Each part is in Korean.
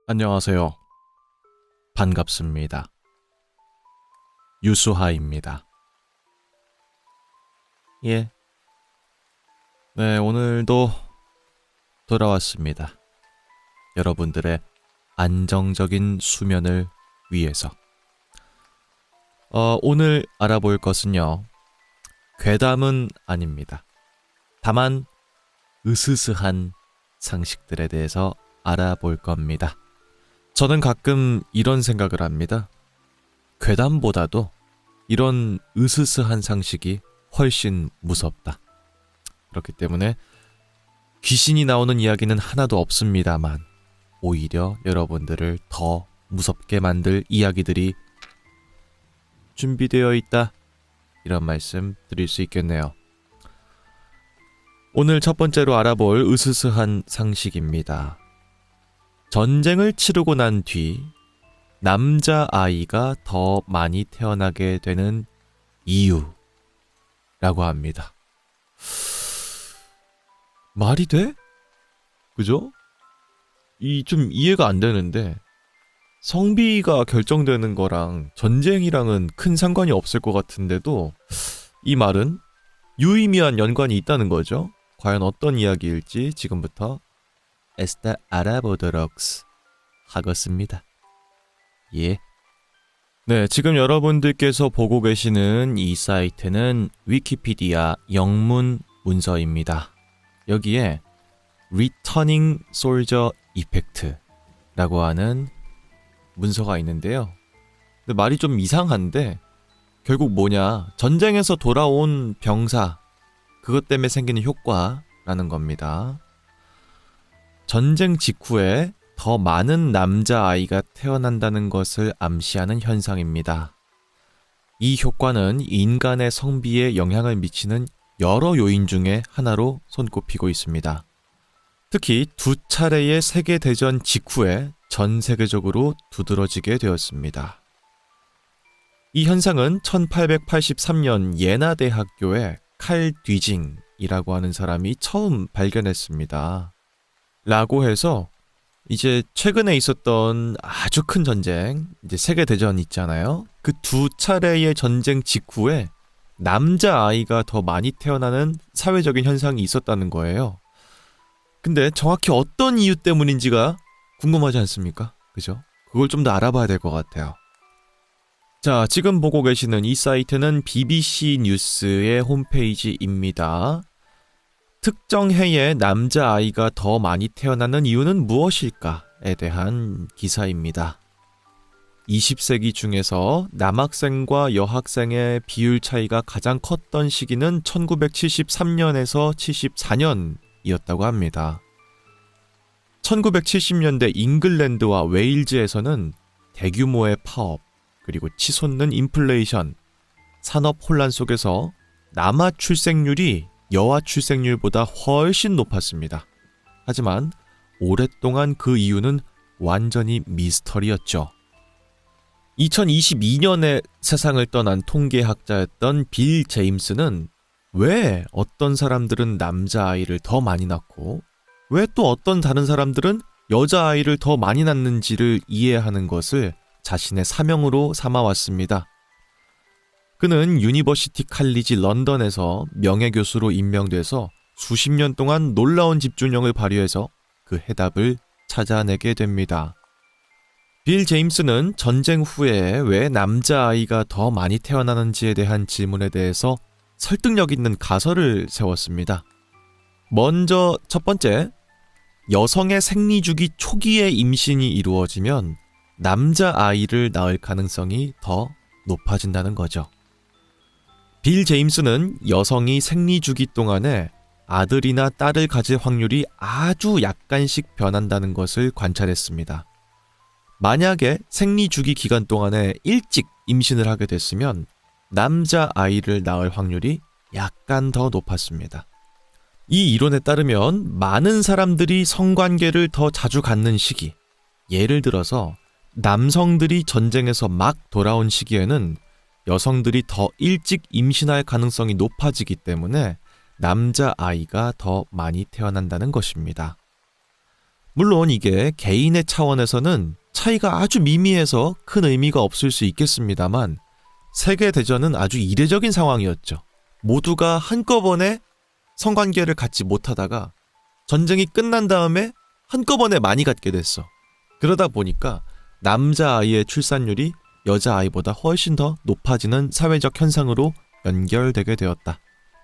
안녕하세요. 반갑습니다. 유수하입니다. 예. 네, 오늘도 돌아왔습니다. 여러분들의 안정적인 수면을 위해서. 오늘 알아볼 것은요. 괴담은 아닙니다. 다만 으스스한 상식들에 대해서 알아볼 겁니다. 저는 가끔 이런 생각을 합니다. 괴담보다도 이런 으스스한 상식이 훨씬 무섭다. 그렇기 때문에 귀신이 나오는 이야기는 하나도 없습니다만 오히려 여러분들을 더 무섭게 만들 이야기들이 준비되어 있다. 이런 말씀 드릴 수 있겠네요. 오늘 첫 번째로 알아볼 으스스한 상식입니다. 전쟁을 치르고 난 뒤 남자아이가 더 많이 태어나게 되는 이유라고 합니다. 말이 돼? 그죠? 좀 이해가 안 되는데 성비가 결정되는 거랑 전쟁이랑은 큰 상관이 없을 것 같은데도 이 말은 유의미한 연관이 있다는 거죠. 과연 어떤 이야기일지 지금부터 알아보도록 하겠습니다. 예. 네, 지금 여러분들께서 보고 계시는 이 사이트는 위키피디아 영문 문서입니다. 여기에 Returning Soldier Effect라고 하는 문서가 있는데요. 근데 말이 좀 이상한데 결국 뭐냐, 전쟁에서 돌아온 병사, 그것 때문에 생기는 효과라는 겁니다. 전쟁 직후에 더 많은 남자아이가 태어난다는 것을 암시하는 현상입니다. 이 효과는 인간의 성비에 영향을 미치는 여러 요인 중에 하나로 손꼽히고 있습니다. 특히 두 차례의 세계대전 직후에 전 세계적으로 두드러지게 되었습니다. 이 현상은 1883년 예나 대학교의 칼 뒤징이라고 하는 사람이 처음 발견했습니다. 라고 해서 이제 최근에 있었던 아주 큰 전쟁, 이제 세계대전 있잖아요. 그 두 차례의 전쟁 직후에 남자아이가 더 많이 태어나는 사회적인 현상이 있었다는 거예요. 근데 정확히 어떤 이유 때문인지가 궁금하지 않습니까? 그죠? 그걸 좀 더 알아봐야 될 것 같아요. 자, 지금 보고 계시는 이 사이트는 BBC 뉴스의 홈페이지입니다. 특정 해에 남자아이가 더 많이 태어나는 이유는 무엇일까에 대한 기사입니다. 20세기 중에서 남학생과 여학생의 비율 차이가 가장 컸던 시기는 1973년에서 74년이었다고 합니다. 1970년대 잉글랜드와 웨일즈에서는 대규모의 파업, 그리고 치솟는 인플레이션, 산업 혼란 속에서 남아 출생률이 여아 출생률보다 훨씬 높았습니다. 하지만 오랫동안 그 이유는 완전히 미스터리였죠. 2022년에 세상을 떠난 통계학자였던 빌 제임스는 왜 어떤 사람들은 남자아이를 더 많이 낳고 왜 또 어떤 다른 사람들은 여자아이를 더 많이 낳는지를 이해하는 것을 자신의 사명으로 삼아왔습니다. 그는 유니버시티 칼리지 런던에서 명예교수로 임명돼서 수십 년 동안 놀라운 집중력을 발휘해서 그 해답을 찾아내게 됩니다. 빌 제임스는 전쟁 후에 왜 남자아이가 더 많이 태어나는지에 대한 질문에 대해서 설득력 있는 가설을 세웠습니다. 먼저 첫 번째, 여성의 생리주기 초기에 임신이 이루어지면 남자아이를 낳을 가능성이 더 높아진다는 거죠. 빌 제임스는 여성이 생리주기 동안에 아들이나 딸을 가질 확률이 아주 약간씩 변한다는 것을 관찰했습니다. 만약에 생리주기 기간 동안에 일찍 임신을 하게 됐으면 남자아이를 낳을 확률이 약간 더 높았습니다. 이 이론에 따르면 많은 사람들이 성관계를 더 자주 갖는 시기, 예를 들어서 남성들이 전쟁에서 막 돌아온 시기에는 여성들이 더 일찍 임신할 가능성이 높아지기 때문에 남자아이가 더 많이 태어난다는 것입니다. 물론 이게 개인의 차원에서는 차이가 아주 미미해서 큰 의미가 없을 수 있겠습니다만 세계대전은 아주 이례적인 상황이었죠. 모두가 한꺼번에 성관계를 갖지 못하다가 전쟁이 끝난 다음에 한꺼번에 많이 갖게 됐어. 그러다 보니까 남자아이의 출산율이 여자아이보다 훨씬 더 높아지는 사회적 현상으로 연결되게 되었다.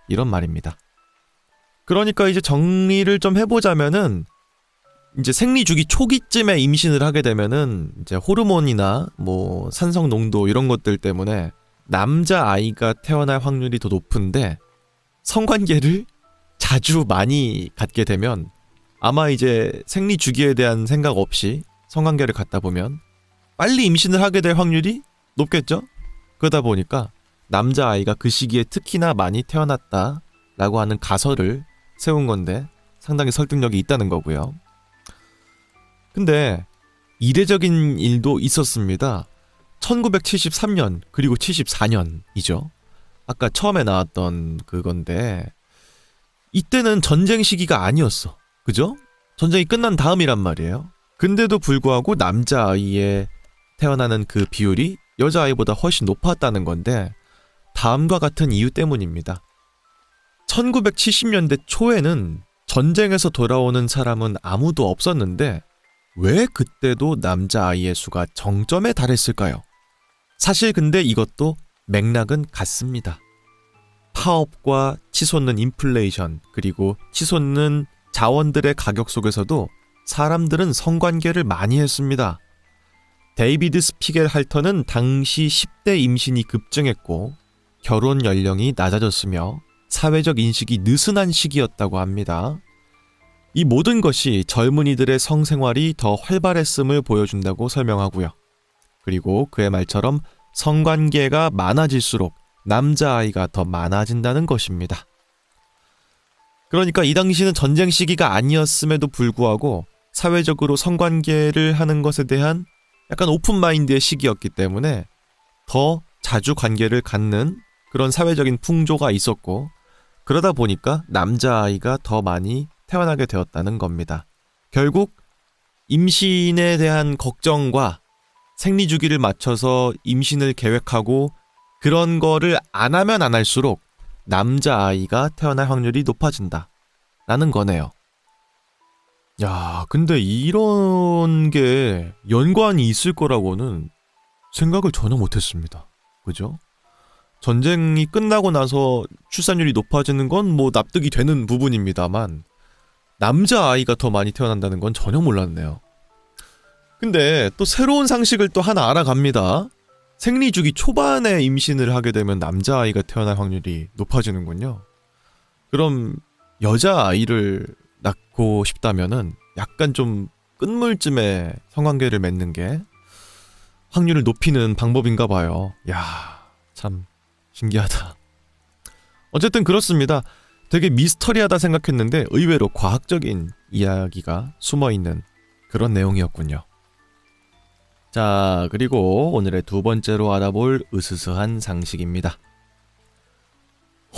이런 말입니다. 그러니까 이제 정리를 좀 해보자면은 이제 생리 주기 초기쯤에 임신을 하게 되면은 이제 호르몬이나 뭐 산성 농도 이런 것들 때문에 남자아이가 태어날 확률이 더 높은데 성관계를 자주 많이 갖게 되면 아마 이제 생리 주기에 대한 생각 없이 성관계를 갖다 보면 빨리 임신을 하게 될 확률이 높겠죠? 그러다 보니까 남자아이가 그 시기에 특히나 많이 태어났다라고 하는 가설을 세운 건데 상당히 설득력이 있다는 거고요. 근데 이례적인 일도 있었습니다. 1973년 그리고 74년이죠. 아까 처음에 나왔던 그건데 이때는 전쟁 시기가 아니었어. 그죠? 전쟁이 끝난 다음이란 말이에요. 근데도 불구하고 남자아이의 태어나는 그 비율이 여자아이보다 훨씬 높았다는 건데 다음과 같은 이유 때문입니다. 1970년대 초에는 전쟁에서 돌아오는 사람은 아무도 없었는데 왜 그때도 남자아이의 수가 정점에 달했을까요? 사실 근데 이것도 맥락은 같습니다. 파업과 치솟는 인플레이션 그리고 치솟는 자원들의 가격 속에서도 사람들은 성관계를 많이 했습니다. 데이비드 스피겔 할터는 당시 10대 임신이 급증했고 결혼 연령이 낮아졌으며 사회적 인식이 느슨한 시기였다고 합니다. 이 모든 것이 젊은이들의 성생활이 더 활발했음을 보여준다고 설명하고요. 그리고 그의 말처럼 성관계가 많아질수록 남자아이가 더 많아진다는 것입니다. 그러니까 이 당시는 전쟁 시기가 아니었음에도 불구하고 사회적으로 성관계를 하는 것에 대한 약간 오픈마인드의 시기였기 때문에 더 자주 관계를 갖는 그런 사회적인 풍조가 있었고 그러다 보니까 남자아이가 더 많이 태어나게 되었다는 겁니다. 결국 임신에 대한 걱정과 생리주기를 맞춰서 임신을 계획하고 그런 거를 안 하면 안 할수록 남자아이가 태어날 확률이 높아진다 라는 거네요. 야, 근데 이런 게 연관이 있을 거라고는 생각을 전혀 못했습니다. 그죠? 전쟁이 끝나고 나서 출산율이 높아지는 건 뭐 납득이 되는 부분입니다만 남자아이가 더 많이 태어난다는 건 전혀 몰랐네요. 근데 또 새로운 상식을 또 하나 알아갑니다. 생리주기 초반에 임신을 하게 되면 남자아이가 태어날 확률이 높아지는군요. 그럼 여자아이를 낳고 싶다면은 약간 좀 끝물쯤에 성관계를 맺는 게 확률을 높이는 방법인가 봐요. 야, 참 신기하다. 어쨌든 그렇습니다. 되게 미스터리하다 생각했는데 의외로 과학적인 이야기가 숨어있는 그런 내용이었군요. 자, 그리고 오늘의 두 번째로 알아볼 으스스한 상식입니다.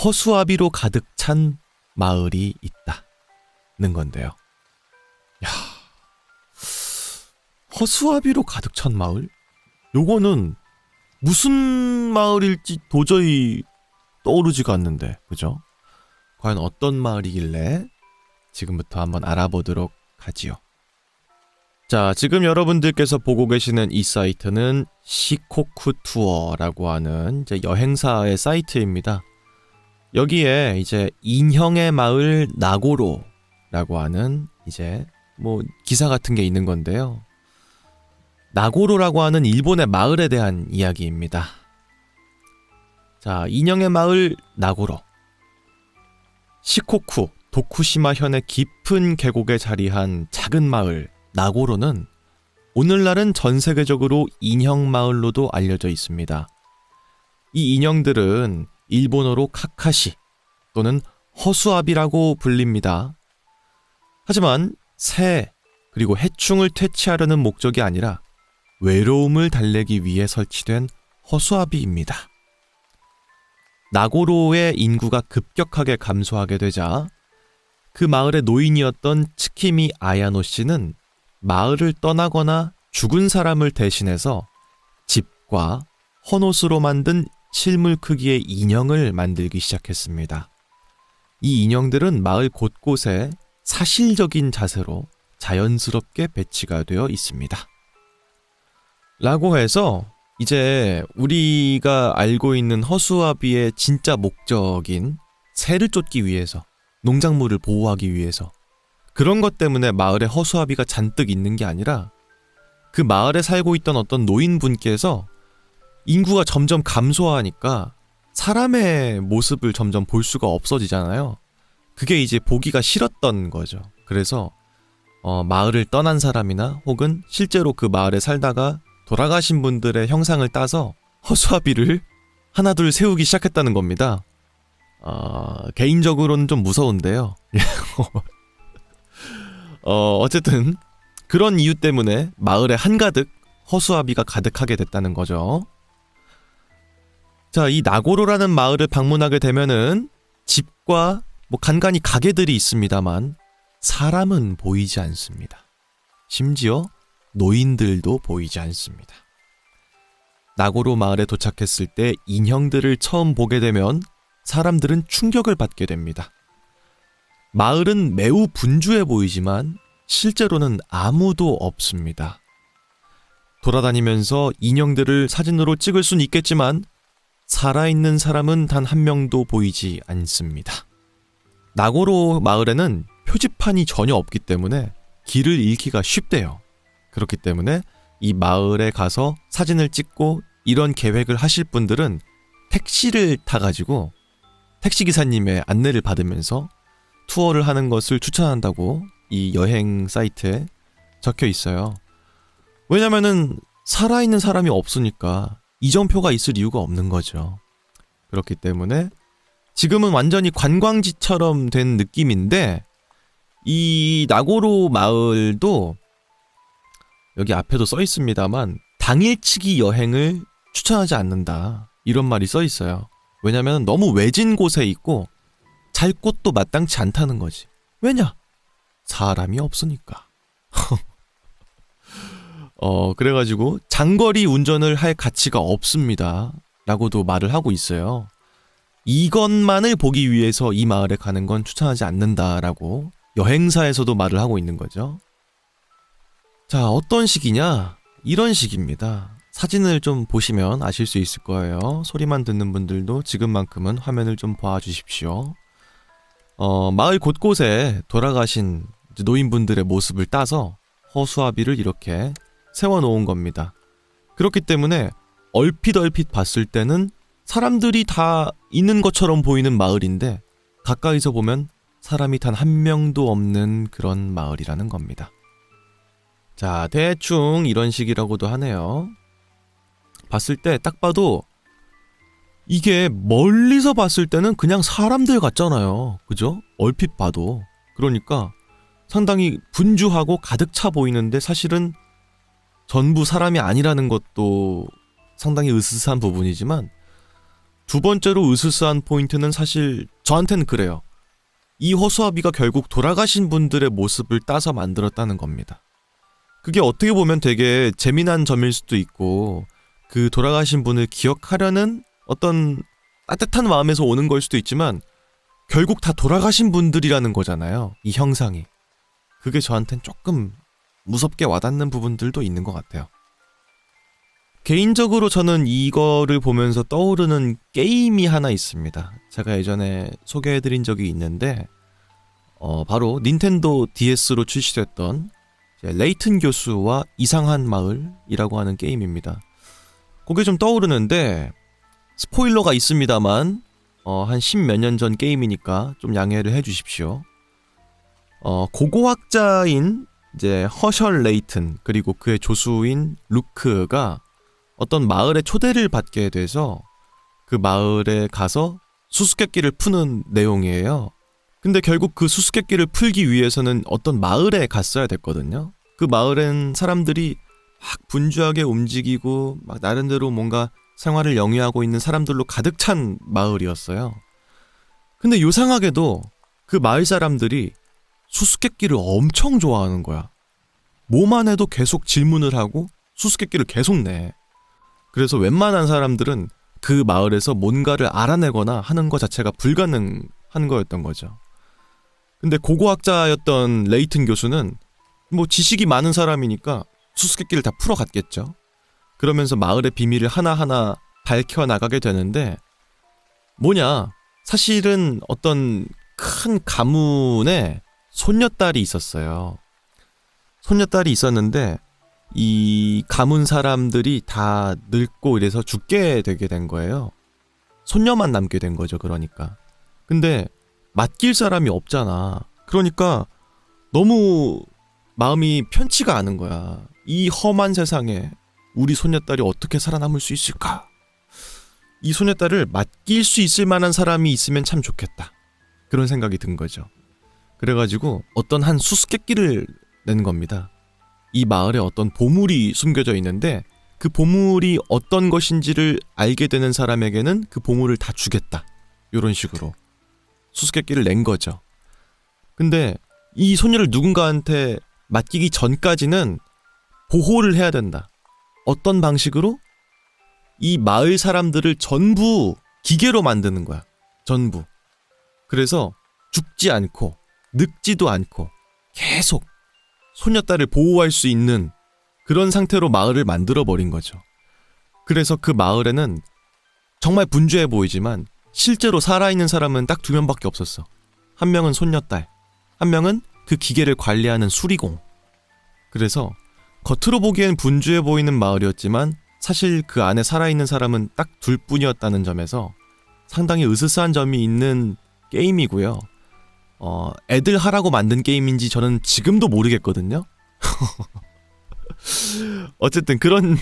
허수아비로 가득 찬 마을이 있다는 건데요. 야, 허수아비로 가득 찬 마을? 요거는 무슨 마을일지 도저히 떠오르지가 않는데, 그죠? 과연 어떤 마을이길래 지금부터 한번 알아보도록 하지요. 자, 지금 여러분들께서 보고 계시는 이 사이트는 시코쿠 투어라고 하는 이제 여행사의 사이트입니다. 여기에 이제 인형의 마을 나고로라고 하는 이제 뭐 기사 같은 게 있는 건데요. 나고로라고 하는 일본의 마을에 대한 이야기입니다. 자, 인형의 마을 나고로. 시코쿠, 도쿠시마 현의 깊은 계곡에 자리한 작은 마을 나고로는 오늘날은 전 세계적으로 인형 마을로도 알려져 있습니다. 이 인형들은 일본어로 카카시 또는 허수아비라고 불립니다. 하지만 새 그리고 해충을 퇴치하려는 목적이 아니라 외로움을 달래기 위해 설치된 허수아비입니다. 나고로의 인구가 급격하게 감소하게 되자 그 마을의 노인이었던 츠키미 아야노 씨는 마을을 떠나거나 죽은 사람을 대신해서 집과 헌옷으로 만든 실물 크기의 인형을 만들기 시작했습니다. 이 인형들은 마을 곳곳에 사실적인 자세로 자연스럽게 배치가 되어 있습니다. 라고 해서 이제 우리가 알고 있는 허수아비의 진짜 목적인 새를 쫓기 위해서, 농작물을 보호하기 위해서, 그런 것 때문에 마을에 허수아비가 잔뜩 있는 게 아니라 그 마을에 살고 있던 어떤 노인분께서 인구가 점점 감소하니까 사람의 모습을 점점 볼 수가 없어지잖아요. 그게 이제 보기가 싫었던 거죠. 그래서 마을을 떠난 사람이나 혹은 실제로 그 마을에 살다가 돌아가신 분들의 형상을 따서 허수아비를 하나둘 세우기 시작했다는 겁니다. 개인적으로는 좀 무서운데요. 어쨌든 그런 이유 때문에 마을에 한가득 허수아비가 가득하게 됐다는 거죠. 자, 이 나고로라는 마을을 방문하게 되면은 집과 간간히 가게들이 있습니다만 사람은 보이지 않습니다. 심지어 노인들도 보이지 않습니다. 나고로 마을에 도착했을 때 인형들을 처음 보게 되면 사람들은 충격을 받게 됩니다. 마을은 매우 분주해 보이지만 실제로는 아무도 없습니다. 돌아다니면서 인형들을 사진으로 찍을 순 있겠지만 살아있는 사람은 단 한 명도 보이지 않습니다. 나고로 마을에는 표지판이 전혀 없기 때문에 길을 잃기가 쉽대요. 그렇기 때문에 이 마을에 가서 사진을 찍고 이런 계획을 하실 분들은 택시를 타가지고 택시기사님의 안내를 받으면서 투어를 하는 것을 추천한다고 이 여행 사이트에 적혀 있어요. 왜냐면은 살아있는 사람이 없으니까 이정표가 있을 이유가 없는 거죠. 그렇기 때문에 지금은 완전히 관광지처럼 된 느낌인데 이 나고로 마을도 여기 앞에도 써 있습니다만 당일치기 여행을 추천하지 않는다, 이런 말이 써 있어요. 왜냐면 너무 외진 곳에 있고 잘 곳도 마땅치 않다는 거지. 왜냐? 사람이 없으니까. 그래가지고 장거리 운전을 할 가치가 없습니다 라고도 말을 하고 있어요. 이것만을 보기 위해서 이 마을에 가는 건 추천하지 않는다라고 여행사에서도 말을 하고 있는 거죠. 자, 어떤 식이냐? 이런 식입니다. 사진을 좀 보시면 아실 수 있을 거예요. 소리만 듣는 분들도 지금만큼은 화면을 좀 봐주십시오. 마을 곳곳에 돌아가신 노인분들의 모습을 따서 허수아비를 이렇게 세워놓은 겁니다. 그렇기 때문에 얼핏 봤을 때는 사람들이 다 있는 것처럼 보이는 마을인데 가까이서 보면 사람이 단 한 명도 없는 그런 마을이라는 겁니다. 자, 대충 이런 식이라고도 하네요. 봤을 때 딱 봐도 이게 멀리서 봤을 때는 그냥 사람들 같잖아요. 그죠? 얼핏 봐도. 그러니까 상당히 분주하고 가득 차 보이는데 사실은 전부 사람이 아니라는 것도 상당히 으스스한 부분이지만, 두 번째로 으스스한 포인트는 사실 저한테는 그래요. 이 허수아비가 결국 돌아가신 분들의 모습을 따서 만들었다는 겁니다. 그게 어떻게 보면 되게 재미난 점일 수도 있고 그 돌아가신 분을 기억하려는 어떤 따뜻한 마음에서 오는 걸 수도 있지만 결국 다 돌아가신 분들이라는 거잖아요, 이 형상이. 그게 저한텐 조금 무섭게 와닿는 부분들도 있는 것 같아요. 개인적으로 저는 이거를 보면서 떠오르는 게임이 하나 있습니다. 제가 예전에 소개해드린 적이 있는데 바로 닌텐도 DS로 출시됐던 레이튼 교수와 이상한 마을이라고 하는 게임입니다. 그게 좀 떠오르는데 스포일러가 있습니다만 한 10몇 년 전 게임이니까 좀 양해를 해주십시오. 고고학자인 이제 허셜 레이튼 그리고 그의 조수인 루크가 어떤 마을에 초대를 받게 돼서 그 마을에 가서 수수께끼를 푸는 내용이에요. 근데 결국 그 수수께끼를 풀기 위해서는 어떤 마을에 갔어야 됐거든요. 그 마을엔 사람들이 막 분주하게 움직이고 막 나름대로 뭔가 생활을 영위하고 있는 사람들로 가득 찬 마을이었어요. 근데 요상하게도 그 마을 사람들이 수수께끼를 엄청 좋아하는 거야. 뭐만 해도 계속 질문을 하고 수수께끼를 계속 내. 그래서 웬만한 사람들은 그 마을에서 뭔가를 알아내거나 하는 것 자체가 불가능한 거였던 거죠. 근데 고고학자였던 레이튼 교수는 뭐 지식이 많은 사람이니까 수수께끼를 다 풀어갔겠죠. 그러면서 마을의 비밀을 하나하나 밝혀나가게 되는데 사실은 어떤 큰 가문에 손녀딸이 있었어요. 손녀딸이 있었는데 이 가문 사람들이 다 늙고 이래서 죽게 되게 된 거예요. 손녀만 남게 된 거죠. 그러니까. 근데 맡길 사람이 없잖아. 그러니까 너무 마음이 편치가 않은 거야. 이 험한 세상에 우리 손녀딸이 어떻게 살아남을 수 있을까? 이 손녀딸을 맡길 수 있을 만한 사람이 있으면 참 좋겠다. 그런 생각이 든 거죠. 그래가지고 어떤 한 수수께끼를 낸 겁니다. 이 마을에 어떤 보물이 숨겨져 있는데 그 보물이 어떤 것인지를 알게 되는 사람에게는 그 보물을 다 주겠다. 이런 식으로 수수께끼를 낸 거죠. 근데 이 소녀를 누군가한테 맡기기 전까지는 보호를 해야 된다. 어떤 방식으로? 이 마을 사람들을 전부 기계로 만드는 거야. 전부. 그래서 죽지 않고 늙지도 않고 계속 소녀딸을 보호할 수 있는 그런 상태로 마을을 만들어버린 거죠. 그래서 그 마을에는 정말 분주해 보이지만 실제로 살아있는 사람은 딱 2명밖에 없었어. 한 명은 손녀딸, 한 명은 그 기계를 관리하는 수리공. 그래서 겉으로 보기엔 분주해 보이는 마을이었지만 사실 그 안에 살아있는 사람은 딱 2뿐이었다는 점에서 상당히 으스스한 점이 있는 게임이고요. 애들 하라고 만든 게임인지 저는 지금도 모르겠거든요. 어쨌든 그런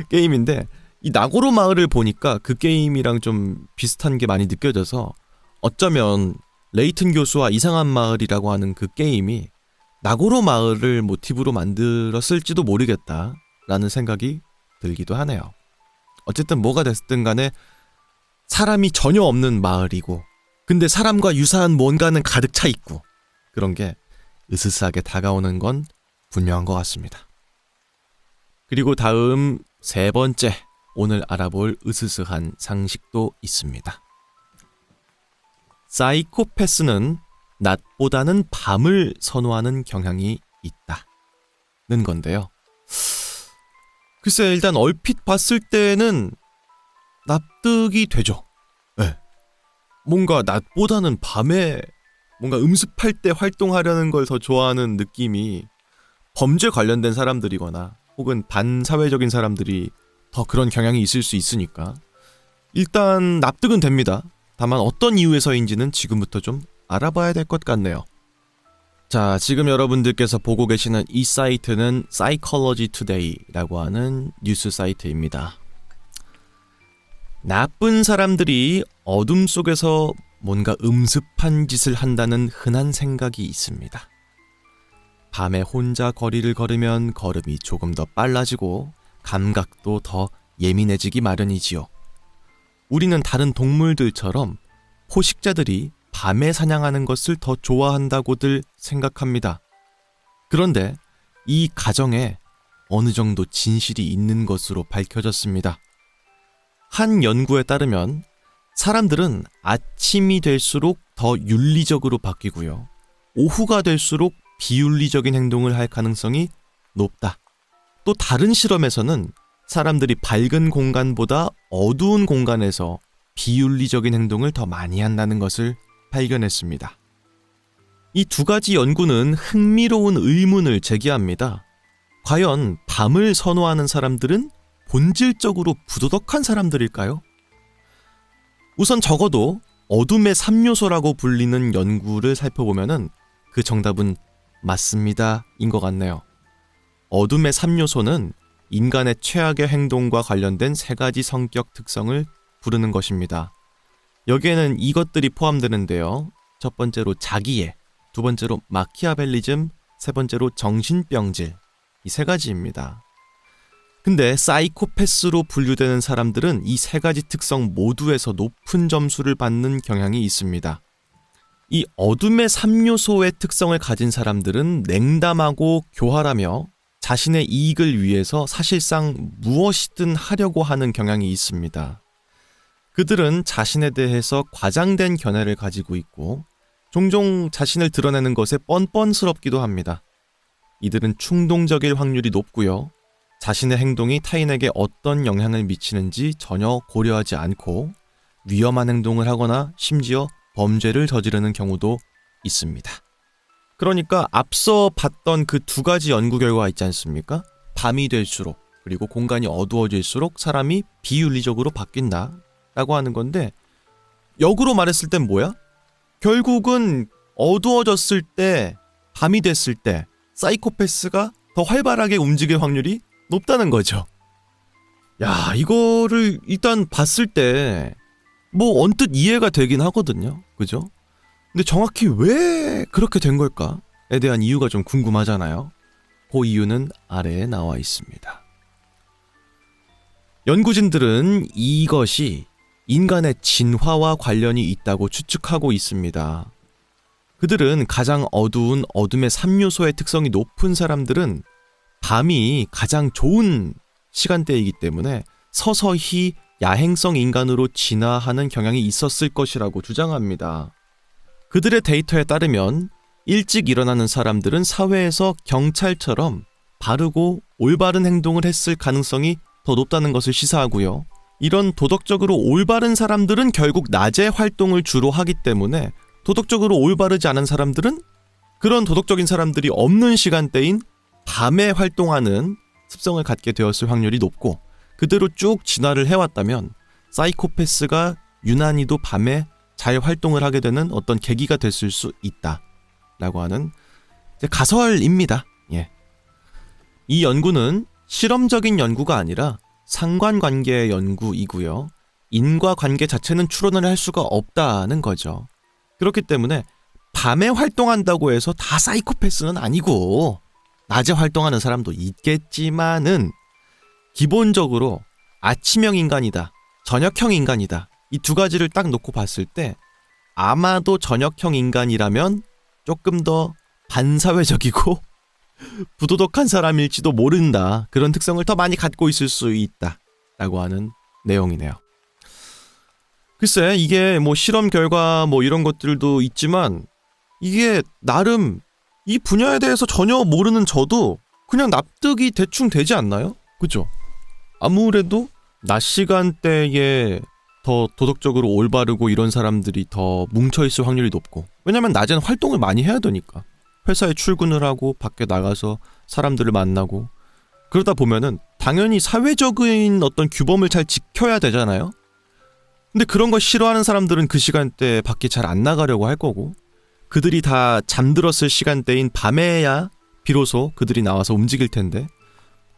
게임인데 이 나고로 마을을 보니까 그 게임이랑 좀 비슷한 게 많이 느껴져서 어쩌면 레이튼 교수와 이상한 마을이라고 하는 그 게임이 나고로 마을을 모티브로 만들었을지도 모르겠다라는 생각이 들기도 하네요. 어쨌든 뭐가 됐든 간에 사람이 전혀 없는 마을이고 근데 사람과 유사한 뭔가는 가득 차 있고 그런 게 으스스하게 다가오는 건 분명한 것 같습니다. 그리고 다음 3번째 오늘 알아볼 으스스한 상식도 있습니다. 사이코패스는 낮보다는 밤을 선호하는 경향이 있다는 건데요. 글쎄 일단 얼핏 봤을 때는 납득이 되죠. 네. 뭔가 낮보다는 밤에 뭔가 음습할 때 활동하려는 걸 더 좋아하는 느낌이 범죄 관련된 사람들이거나 혹은 반사회적인 사람들이 더 그런 경향이 있을 수 있으니까 일단 납득은 됩니다. 다만 어떤 이유에서인지는 지금부터 좀 알아봐야 될 것 같네요. 자, 지금 여러분들께서 보고 계시는 이 사이트는 Psychology Today라고 하는 뉴스 사이트입니다. 나쁜 사람들이 어둠 속에서 뭔가 음습한 짓을 한다는 흔한 생각이 있습니다. 밤에 혼자 거리를 걸으면 걸음이 조금 더 빨라지고 감각도 더 예민해지기 마련이지요. 우리는 다른 동물들처럼 포식자들이 밤에 사냥하는 것을 더 좋아한다고들 생각합니다. 그런데 이 가정에 어느 정도 진실이 있는 것으로 밝혀졌습니다. 한 연구에 따르면 사람들은 아침이 될수록 더 윤리적으로 바뀌고요. 오후가 될수록 비윤리적인 행동을 할 가능성이 높다. 또 다른 실험에서는 사람들이 밝은 공간보다 어두운 공간에서 비윤리적인 행동을 더 많이 한다는 것을 발견했습니다. 이 2가지 연구는 흥미로운 의문을 제기합니다. 과연 밤을 선호하는 사람들은 본질적으로 부도덕한 사람들일까요? 우선 적어도 어둠의 3요소라고 불리는 연구를 살펴보면은 그 정답은 맞습니다 인 것 같네요. 어둠의 3요소는 인간의 최악의 행동과 관련된 3가지 성격 특성을 부르는 것입니다. 여기에는 이것들이 포함되는데요. 첫 번째로 자기애, 두 번째로 마키아벨리즘, 세 번째로 정신병질, 이 3가지입니다. 근데 사이코패스로 분류되는 사람들은 이 3가지 특성 모두에서 높은 점수를 받는 경향이 있습니다. 이 어둠의 3요소의 특성을 가진 사람들은 냉담하고 교활하며 자신의 이익을 위해서 사실상 무엇이든 하려고 하는 경향이 있습니다. 그들은 자신에 대해서 과장된 견해를 가지고 있고 종종 자신을 드러내는 것에 뻔뻔스럽기도 합니다. 이들은 충동적일 확률이 높고요. 자신의 행동이 타인에게 어떤 영향을 미치는지 전혀 고려하지 않고 위험한 행동을 하거나 심지어 범죄를 저지르는 경우도 있습니다. 그러니까 앞서 봤던 그 두 가지 연구 결과가 있지 않습니까? 밤이 될수록 그리고 공간이 어두워질수록 사람이 비윤리적으로 바뀐다 라고 하는 건데, 역으로 말했을 땐 뭐야? 결국은 어두워졌을 때, 밤이 됐을 때 사이코패스가 더 활발하게 움직일 확률이 높다는 거죠. 야, 이거를 일단 봤을 때 뭐 언뜻 이해가 되긴 하거든요. 그죠? 근데 정확히 왜 그렇게 된 걸까에 대한 이유가 좀 궁금하잖아요. 그 이유는 아래에 나와 있습니다. 연구진들은 이것이 인간의 진화와 관련이 있다고 추측하고 있습니다. 그들은 가장 어두운 어둠의 3요소의 특성이 높은 사람들은 밤이 가장 좋은 시간대이기 때문에 서서히 야행성 인간으로 진화하는 경향이 있었을 것이라고 주장합니다. 그들의 데이터에 따르면 일찍 일어나는 사람들은 사회에서 경찰처럼 바르고 올바른 행동을 했을 가능성이 더 높다는 것을 시사하고요. 이런 도덕적으로 올바른 사람들은 결국 낮에 활동을 주로 하기 때문에 도덕적으로 올바르지 않은 사람들은 그런 도덕적인 사람들이 없는 시간대인 밤에 활동하는 습성을 갖게 되었을 확률이 높고, 그대로 쭉 진화를 해왔다면 사이코패스가 유난히도 밤에 잘 활동을 하게 되는 어떤 계기가 됐을 수 있다라고 하는 가설입니다. 예. 이 연구는 실험적인 연구가 아니라 상관관계의 연구이고요. 인과관계 자체는 추론을 할 수가 없다는 거죠. 그렇기 때문에 밤에 활동한다고 해서 다 사이코패스는 아니고 낮에 활동하는 사람도 있겠지만은 기본적으로 아침형 인간이다, 저녁형 인간이다, 이 두 가지를 딱 놓고 봤을 때 아마도 저녁형 인간이라면 조금 더 반사회적이고 부도덕한 사람일지도 모른다, 그런 특성을 더 많이 갖고 있을 수 있다 라고 하는 내용이네요. 글쎄, 이게 뭐 실험 결과 뭐 이런 것들도 있지만 이게 나름 이 분야에 대해서 전혀 모르는 저도 그냥 납득이 대충 되지 않나요? 그죠? 아무래도 낮 시간대에 더 도덕적으로 올바르고 이런 사람들이 더 뭉쳐있을 확률이 높고, 왜냐면 낮에는 활동을 많이 해야 되니까 회사에 출근을 하고 밖에 나가서 사람들을 만나고 그러다 보면은 당연히 사회적인 어떤 규범을 잘 지켜야 되잖아요. 근데 그런 걸 싫어하는 사람들은 그 시간대에 밖에 잘 안 나가려고 할 거고, 그들이 다 잠들었을 시간대인 밤에야 비로소 그들이 나와서 움직일 텐데,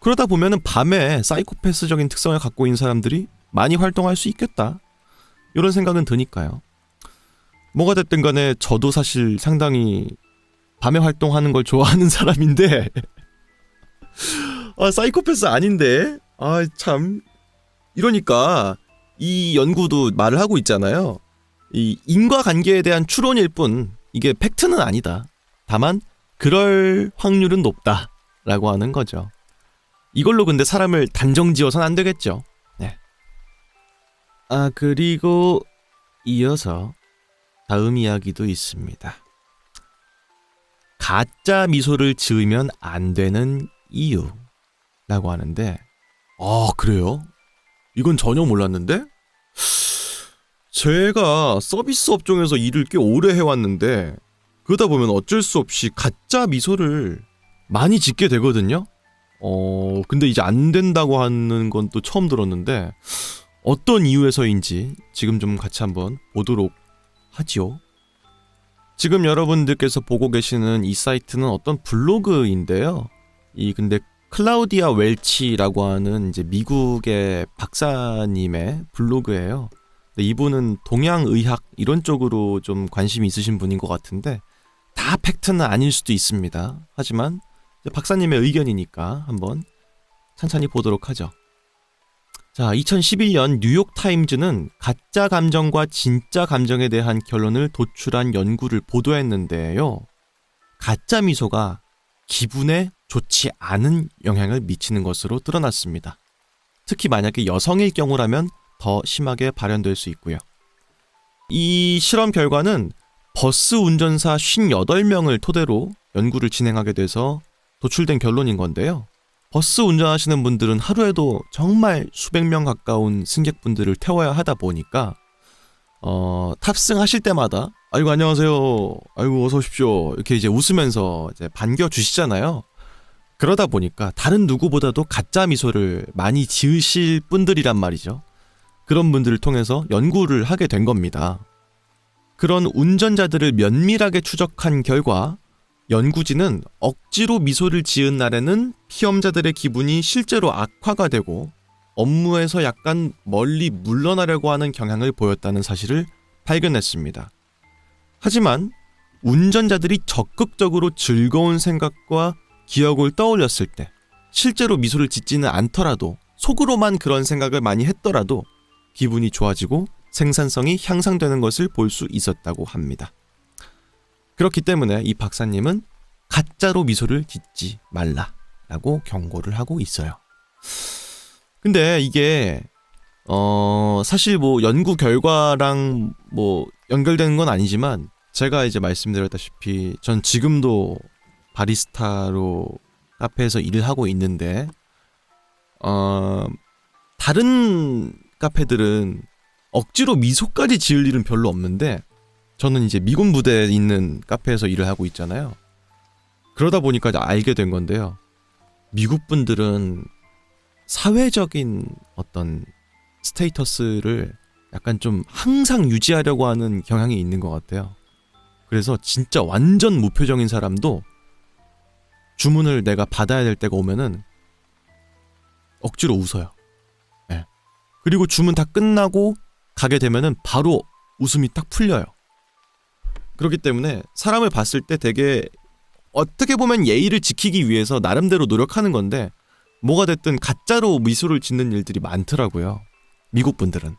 그러다 보면은 밤에 사이코패스적인 특성을 갖고 있는 사람들이 많이 활동할 수 있겠다, 이런 생각은 드니까요. 뭐가 됐든 간에 저도 사실 상당히 밤에 활동하는 걸 좋아하는 사람인데 사이코패스 아닌데 참, 이러니까 이 연구도 말을 하고 있잖아요. 이 인과관계에 대한 추론일 뿐 이게 팩트는 아니다, 다만 그럴 확률은 높다라고 하는 거죠. 이걸로 근데 사람을 단정지어서는 안 되겠죠. 네. 그리고 이어서 다음 이야기도 있습니다. 가짜 미소를 지으면 안 되는 이유라고 하는데, 그래요? 이건 전혀 몰랐는데? 제가 서비스 업종에서 일을 꽤 오래 해왔는데 그러다 보면 어쩔 수 없이 가짜 미소를 많이 짓게 되거든요. 근데 이제 안 된다고 하는 건 또 처음 들었는데 어떤 이유에서인지 지금 좀 같이 한번 보도록 하지요. 지금 여러분들께서 보고 계시는 이 사이트는 어떤 블로그인데요. 근데 클라우디아 웰치라고 하는 이제 미국의 박사님의 블로그예요. 근데 이분은 동양의학 이런 쪽으로 좀 관심이 있으신 분인 것 같은데 다 팩트는 아닐 수도 있습니다. 하지만 박사님의 의견이니까 한번 천천히 보도록 하죠. 자, 2011년 뉴욕타임즈는 가짜 감정과 진짜 감정에 대한 결론을 도출한 연구를 보도했는데요. 가짜 미소가 기분에 좋지 않은 영향을 미치는 것으로 드러났습니다. 특히 만약에 여성일 경우라면 더 심하게 발현될 수 있고요. 이 실험 결과는 버스 운전사 58명을 토대로 연구를 진행하게 돼서 도출된 결론인 건데요. 버스 운전하시는 분들은 하루에도 정말 수백 명 가까운 승객분들을 태워야 하다 보니까 탑승하실 때마다 아이고 안녕하세요, 아이고 어서 오십시오 이렇게 이제 웃으면서 이제 반겨주시잖아요. 그러다 보니까 다른 누구보다도 가짜 미소를 많이 지으실 분들이란 말이죠. 그런 분들을 통해서 연구를 하게 된 겁니다. 그런 운전자들을 면밀하게 추적한 결과 연구진은 억지로 미소를 지은 날에는 피험자들의 기분이 실제로 악화가 되고 업무에서 약간 멀리 물러나려고 하는 경향을 보였다는 사실을 발견했습니다. 하지만 운전자들이 적극적으로 즐거운 생각과 기억을 떠올렸을 때 실제로 미소를 짓지는 않더라도 속으로만 그런 생각을 많이 했더라도 기분이 좋아지고 생산성이 향상되는 것을 볼 수 있었다고 합니다. 그렇기 때문에 이 박사님은 가짜로 미소를 짓지 말라라고 경고를 하고 있어요. 근데 이게 사실 뭐 연구 결과랑 뭐 연결되는 건 아니지만 제가 이제 말씀드렸다시피 전 지금도 바리스타로 카페에서 일을 하고 있는데 다른 카페들은 억지로 미소까지 지을 일은 별로 없는데 저는 이제 미군 부대에 있는 카페에서 일을 하고 있잖아요. 그러다 보니까 알게 된 건데요. 미국 분들은 사회적인 어떤 스테이터스를 약간 좀 항상 유지하려고 하는 경향이 있는 것 같아요. 그래서 진짜 완전 무표정인 사람도 주문을 내가 받아야 될 때가 오면은 억지로 웃어요. 네. 그리고 주문 다 끝나고 가게 되면은 바로 웃음이 딱 풀려요. 그렇기 때문에 사람을 봤을 때 되게 어떻게 보면 예의를 지키기 위해서 나름대로 노력하는 건데 뭐가 됐든 가짜로 미소를 짓는 일들이 많더라고요. 미국 분들은.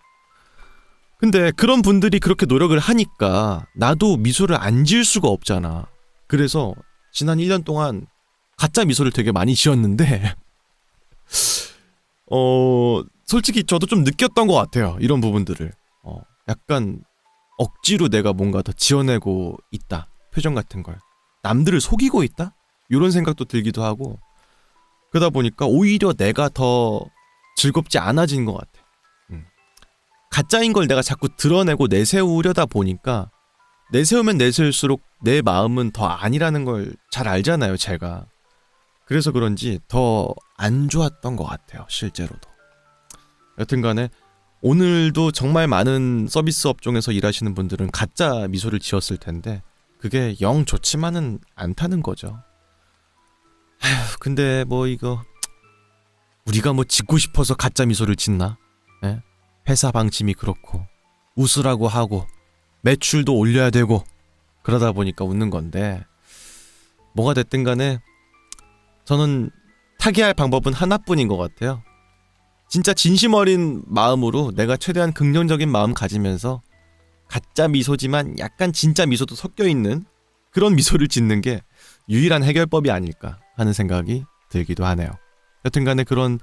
근데 그런 분들이 그렇게 노력을 하니까 나도 미소를 안 지을 수가 없잖아. 그래서 지난 1년 동안 가짜 미소를 되게 많이 지었는데 솔직히 저도 좀 느꼈던 것 같아요. 이런 부분들을. 약간 억지로 내가 뭔가 더 지어내고 있다. 표정 같은 걸. 남들을 속이고 있다? 이런 생각도 들기도 하고 그러다 보니까 오히려 내가 더 즐겁지 않아지는 것 같아. 가짜인 걸 내가 자꾸 드러내고 내세우려다 보니까 내세우면 내세울수록 내 마음은 더 아니라는 걸 잘 알잖아요, 제가. 그래서 그런지 더 안 좋았던 것 같아요, 실제로도. 여튼간에 오늘도 정말 많은 서비스 업종에서 일하시는 분들은 가짜 미소를 지었을 텐데 그게 영 좋지만은 않다는 거죠. 아휴, 근데 뭐 이거 우리가 뭐 짓고 싶어서 가짜 미소를 짓나? 예? 회사 방침이 그렇고 웃으라고 하고 매출도 올려야 되고 그러다 보니까 웃는 건데 뭐가 됐든 간에 저는 타개할 방법은 하나뿐인 것 같아요. 진짜 진심 어린 마음으로 내가 최대한 긍정적인 마음 가지면서 가짜 미소지만 약간 진짜 미소도 섞여있는 그런 미소를 짓는 게 유일한 해결법이 아닐까 하는 생각이 들기도 하네요. 여튼간에 그런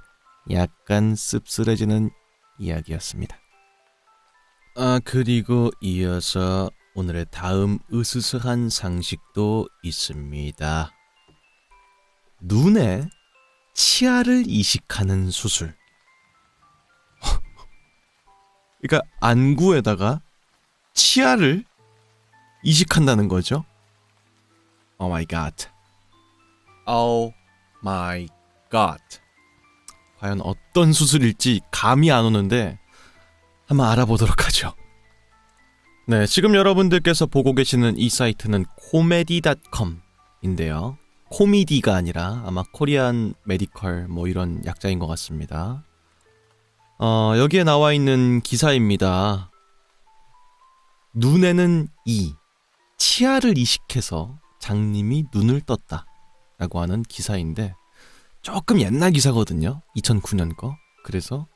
약간 씁쓸해지는 이야기였습니다. 그리고 이어서 오늘의 다음 으스스한 상식도 있습니다. 눈에 치아를 이식하는 수술. 그러니까 안구에다가 치아를 이식한다는 거죠. Oh my god. Oh my god. 과연 어떤 수술일지 감이 안 오는데 한번 알아보도록 하죠. 네, 지금 여러분들께서 보고 계시는 이 사이트는 코메디.com인데요. 코미디가 아니라 아마 코리안 메디컬 뭐 이런 약자인 것 같습니다. 여기에 나와 있는 기사입니다. 눈에는 치아를 이식해서 장님이 눈을 떴다 라고 하는 기사인데 조금 옛날 기사거든요. 2009년 거. 그래서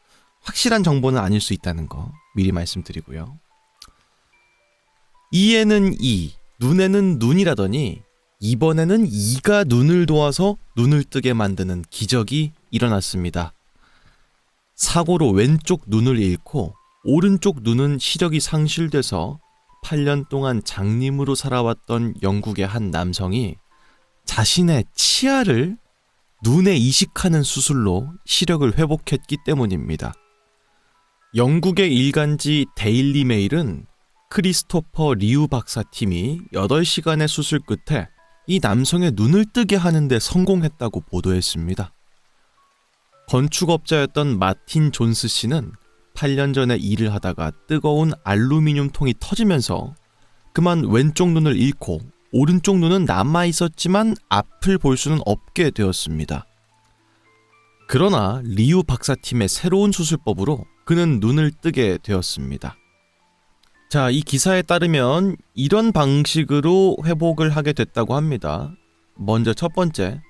확실한 정보는 아닐 수 있다는 거 미리 말씀드리고요. 이에는 눈에는 눈이라더니 이번에는 이가 눈을 도와서 눈을 뜨게 만드는 기적이 일어났습니다. 사고로 왼쪽 눈을 잃고 오른쪽 눈은 시력이 상실돼서 8년 동안 장님으로 살아왔던 영국의 한 남성이 자신의 치아를 눈에 이식하는 수술로 시력을 회복했기 때문입니다. 영국의 일간지 데일리 메일은 크리스토퍼 리우 박사팀이 8시간의 수술 끝에 이 남성의 눈을 뜨게 하는데 성공했다고 보도했습니다. 건축업자였던 마틴 존스 씨는 8년 전에 일을 하다가 뜨거운 알루미늄 통이 터지면서 그만 왼쪽 눈을 잃고 오른쪽 눈은 남아있었지만 앞을 볼 수는 없게 되었습니다. 그러나 리우 박사팀의 새로운 수술법으로 그는 눈을 뜨게 되었습니다. 자, 이 기사에 따르면 이런 방식으로 회복을 하게 됐다고 합니다. 먼저 첫 번째,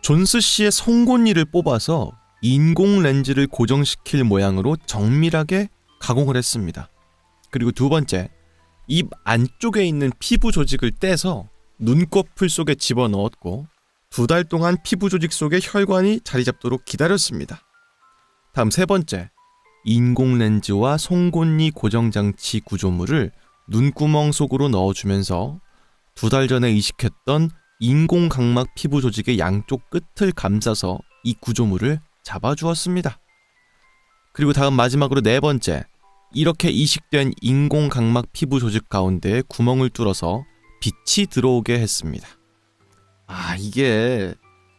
존스 씨의 송곳니를 뽑아서 인공 렌즈를 고정시킬 모양으로 정밀하게 가공을 했습니다. 그리고 두 번째, 입 안쪽에 있는 피부 조직을 떼서 눈꺼풀 속에 집어넣었고 2달 동안 피부 조직 속에 혈관이 자리 잡도록 기다렸습니다. 다음 세 번째, 인공 렌즈와 송곳니 고정장치 구조물을 눈구멍 속으로 넣어주면서 2달 전에 이식했던 인공 각막 피부 조직의 양쪽 끝을 감싸서 이 구조물을 잡아주었습니다. 그리고 다음 마지막으로 네 번째, 이렇게 이식된 인공 각막 피부 조직 가운데에 구멍을 뚫어서 빛이 들어오게 했습니다. 이게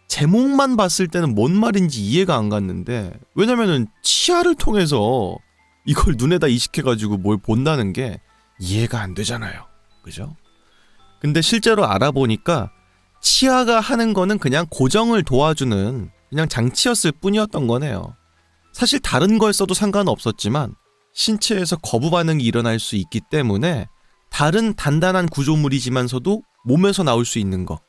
제목만 봤을 때는 뭔 말인지 이해가 안 갔는데, 왜냐면은 치아를 통해서 이걸 눈에다 이식해가지고 뭘 본다는 게 이해가 안 되잖아요. 그죠? 근데 실제로 알아보니까 치아가 하는 거는 그냥 고정을 도와주는 그냥 장치였을 뿐이었던 거네요. 사실 다른 걸 써도 상관없었지만 신체에서 거부 반응이 일어날 수 있기 때문에 다른 단단한 구조물이지만서도 몸에서 나올 수 있는 거,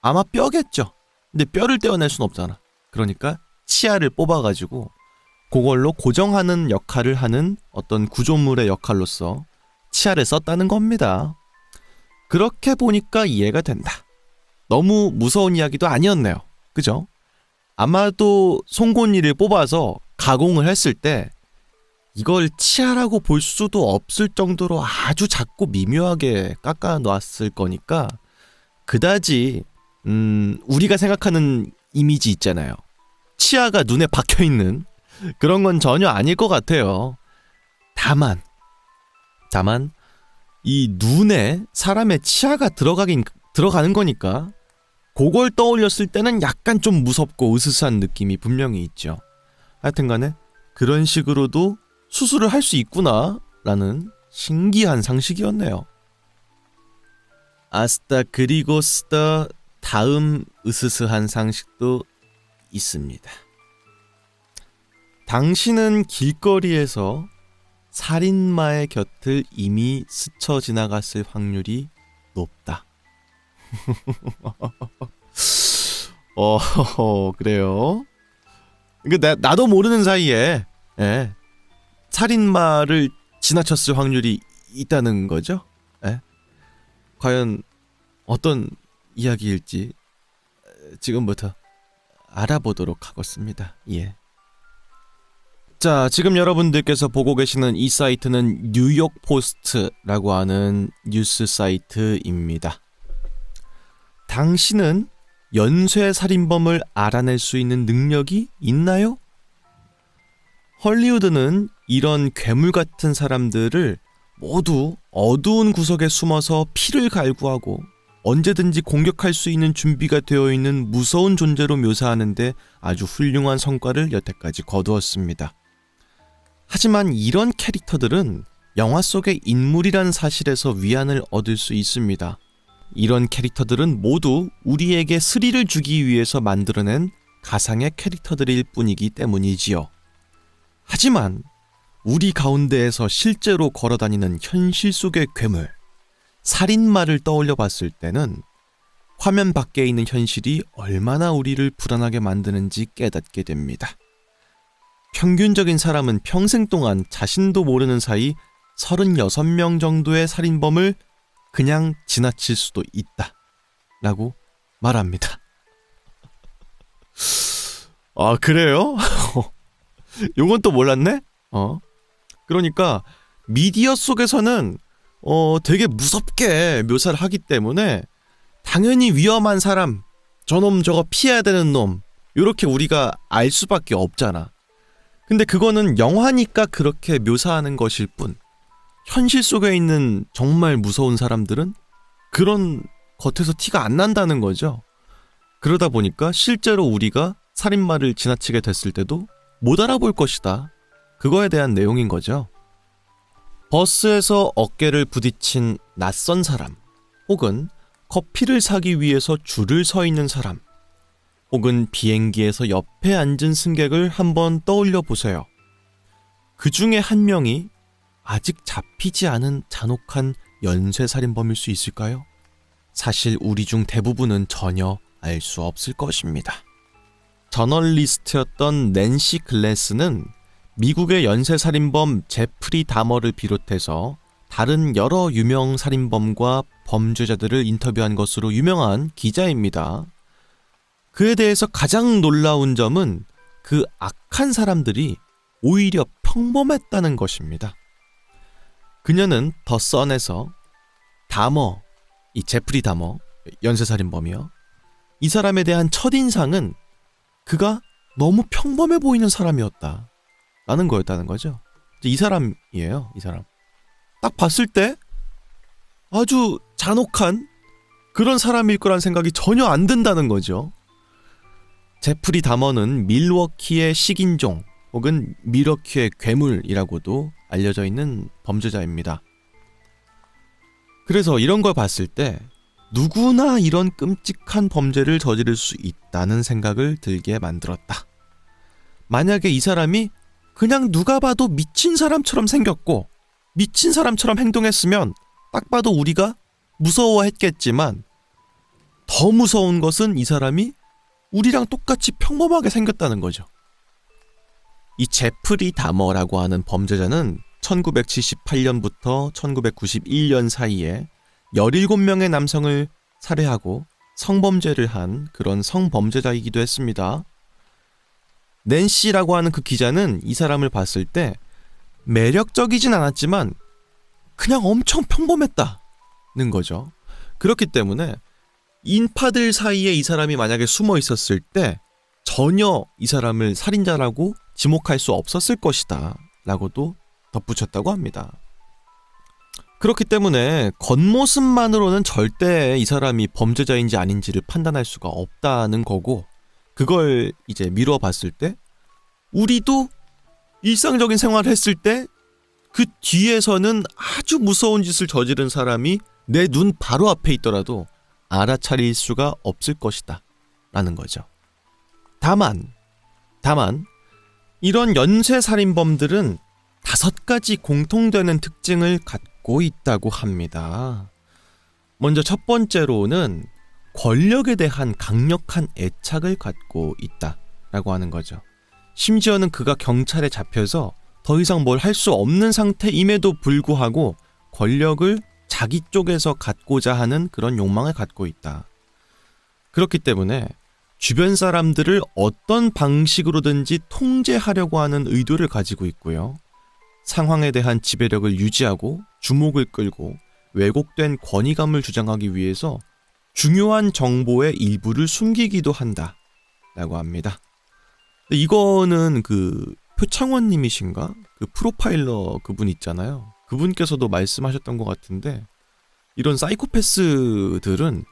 아마 뼈겠죠. 근데 뼈를 떼어낼 순 없잖아. 그러니까 치아를 뽑아가지고 그걸로 고정하는 역할을 하는 어떤 구조물의 역할로서 치아를 썼다는 겁니다. 그렇게 보니까 이해가 된다. 너무 무서운 이야기도 아니었네요. 그죠? 아마도 송곳니를 뽑아서 가공을 했을 때 이걸 치아라고 볼 수도 없을 정도로 아주 작고 미묘하게 깎아 놨을 거니까 그다지 우리가 생각하는 이미지 있잖아요. 치아가 눈에 박혀있는 그런 건 전혀 아닐 것 같아요. 다만 이 눈에 사람의 치아가 들어가는 거니까 그걸 떠올렸을 때는 약간 좀 무섭고 으스스한 느낌이 분명히 있죠. 하여튼간에 그런 식으로도 수술을 할 수 있구나 라는 신기한 상식이었네요. 아스타 그리고 쓰다 다음 으스스한 상식도 있습니다. 당신은 길거리에서 살인마의 곁을 이미 스쳐 지나갔을 확률이 높다. 그래요. 나도 모르는 사이에 살인마를 지나쳤을 확률이 있다는 거죠. 과연 어떤 이야기일지 지금부터 알아보도록 하겠습니다. 자, 지금 여러분들께서 보고 계시는 이 사이트는 뉴욕 포스트라고 하는 뉴스 사이트입니다. 당신은 연쇄 살인범을 알아낼 수 있는 능력이 있나요? 헐리우드는 이런 괴물 같은 사람들을 모두 어두운 구석에 숨어서 피를 갈구하고 언제든지 공격할 수 있는 준비가 되어 있는 무서운 존재로 묘사하는데 아주 훌륭한 성과를 여태까지 거두었습니다. 하지만 이런 캐릭터들은 영화 속의 인물이란 사실에서 위안을 얻을 수 있습니다. 이런 캐릭터들은 모두 우리에게 스릴을 주기 위해서 만들어낸 가상의 캐릭터들일 뿐이기 때문이지요. 하지만 우리 가운데에서 실제로 걸어다니는 현실 속의 괴물, 살인마를 떠올려 봤을 때는 화면 밖에 있는 현실이 얼마나 우리를 불안하게 만드는지 깨닫게 됩니다. 평균적인 사람은 평생 동안 자신도 모르는 사이 36명 정도의 살인범을 그냥 지나칠 수도 있다. 라고 말합니다. 아, 그래요? 요건 또 몰랐네? 그러니까 미디어 속에서는 되게 무섭게 묘사를 하기 때문에 당연히 위험한 사람, 저놈 저거 피해야 되는 놈, 요렇게 우리가 알 수밖에 없잖아. 근데 그거는 영화니까 그렇게 묘사하는 것일 뿐, 현실 속에 있는 정말 무서운 사람들은 그런 겉에서 티가 안 난다는 거죠. 그러다 보니까 실제로 우리가 살인마를 지나치게 됐을 때도 못 알아볼 것이다. 그거에 대한 내용인 거죠. 버스에서 어깨를 부딪힌 낯선 사람, 혹은 커피를 사기 위해서 줄을 서 있는 사람, 혹은 비행기에서 옆에 앉은 승객을 한번 떠올려 보세요. 그 중에 한 명이 아직 잡히지 않은 잔혹한 연쇄살인범일 수 있을까요? 사실 우리 중 대부분은 전혀 알 수 없을 것입니다. 저널리스트였던 낸시 글래스는 미국의 연쇄살인범 제프리 다머를 비롯해서 다른 여러 유명 살인범과 범죄자들을 인터뷰한 것으로 유명한 기자입니다. 그에 대해서 가장 놀라운 점은 그 악한 사람들이 오히려 평범했다는 것입니다. 그녀는 더 선에서 다머, 이 제프리 다머, 연쇄살인범이요, 이 사람에 대한 첫인상은 그가 너무 평범해 보이는 사람이었다 라는 거였다는 거죠. 이 사람이에요. 이 사람 딱 봤을 때 아주 잔혹한 그런 사람일 거란 생각이 전혀 안 든다는 거죠. 제프리 다머는 밀워키의 식인종, 혹은 밀워키의 괴물이라고도 알려져 있는 범죄자입니다. 그래서 이런 걸 봤을 때 누구나 이런 끔찍한 범죄를 저지를 수 있다는 생각을 들게 만들었다. 만약에 이 사람이 그냥 누가 봐도 미친 사람처럼 생겼고 미친 사람처럼 행동했으면 딱 봐도 우리가 무서워했겠지만, 더 무서운 것은 이 사람이 우리랑 똑같이 평범하게 생겼다는 거죠. 이 제프리 다머라고 하는 범죄자는 1978년부터 1991년 사이에 17명의 남성을 살해하고 성범죄를 한 그런 성범죄자이기도 했습니다. 낸시라고 하는 그 기자는 이 사람을 봤을 때 매력적이진 않았지만 그냥 엄청 평범했다는 거죠. 그렇기 때문에 인파들 사이에 이 사람이 만약에 숨어 있었을 때 전혀 이 사람을 살인자라고 지목할 수 없었을 것이다 라고도 덧붙였다고 합니다. 그렇기 때문에 겉모습만으로는 절대 이 사람이 범죄자인지 아닌지를 판단할 수가 없다는 거고, 그걸 이제 미루어 봤을 때 우리도 일상적인 생활을 했을 때 그 뒤에서는 아주 무서운 짓을 저지른 사람이 내 눈 바로 앞에 있더라도 알아차릴 수가 없을 것이다 라는 거죠. 다만 이런 연쇄살인범들은 5가지 공통되는 특징을 갖고 있다고 합니다. 먼저 첫 번째로는 권력에 대한 강력한 애착을 갖고 있다라고 하는 거죠. 심지어는 그가 경찰에 잡혀서 더 이상 뭘 할 수 없는 상태임에도 불구하고 권력을 자기 쪽에서 갖고자 하는 그런 욕망을 갖고 있다. 그렇기 때문에 주변 사람들을 어떤 방식으로든지 통제하려고 하는 의도를 가지고 있고요. 상황에 대한 지배력을 유지하고 주목을 끌고 왜곡된 권위감을 주장하기 위해서 중요한 정보의 일부를 숨기기도 한다 라고 합니다. 이거는 그 표창원님이신가? 그 프로파일러 그분 있잖아요. 그분께서도 말씀하셨던 것 같은데, 이런 사이코패스들은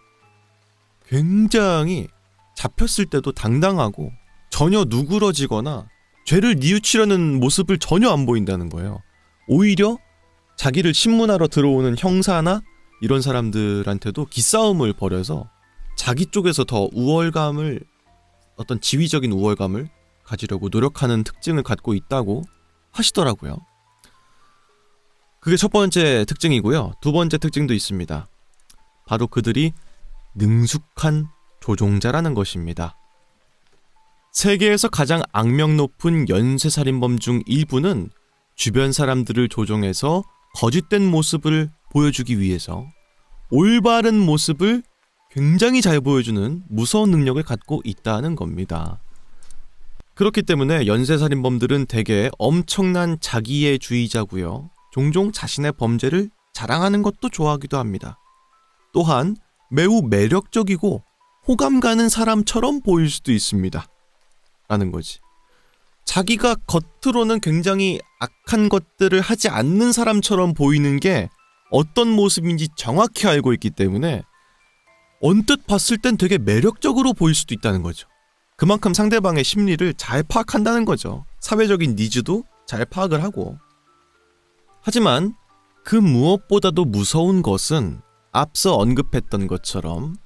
굉장히 잡혔을 때도 당당하고 전혀 누그러지거나 죄를 뉘우치려는 모습을 전혀 안 보인다는 거예요. 오히려 자기를 신문하러 들어오는 형사나 이런 사람들한테도 기싸움을 벌여서 자기 쪽에서 더 우월감을, 어떤 지위적인 우월감을 가지려고 노력하는 특징을 갖고 있다고 하시더라고요. 그게 첫 번째 특징이고요. 두 번째 특징도 있습니다. 바로 그들이 능숙한 조종자라는 것입니다. 세계에서 가장 악명 높은 연쇄살인범 중 일부는 주변 사람들을 조종해서 거짓된 모습을 보여주기 위해서 올바른 모습을 굉장히 잘 보여주는 무서운 능력을 갖고 있다는 겁니다. 그렇기 때문에 연쇄살인범들은 대개 엄청난 자기애주의자고요. 종종 자신의 범죄를 자랑하는 것도 좋아하기도 합니다. 또한 매우 매력적이고 호감 가는 사람처럼 보일 수도 있습니다. 라는 거지. 자기가 겉으로는 굉장히 악한 것들을 하지 않는 사람처럼 보이는 게 어떤 모습인지 정확히 알고 있기 때문에 언뜻 봤을 땐 되게 매력적으로 보일 수도 있다는 거죠. 그만큼 상대방의 심리를 잘 파악한다는 거죠. 사회적인 니즈도 잘 파악을 하고. 하지만 그 무엇보다도 무서운 것은 앞서 언급했던 것처럼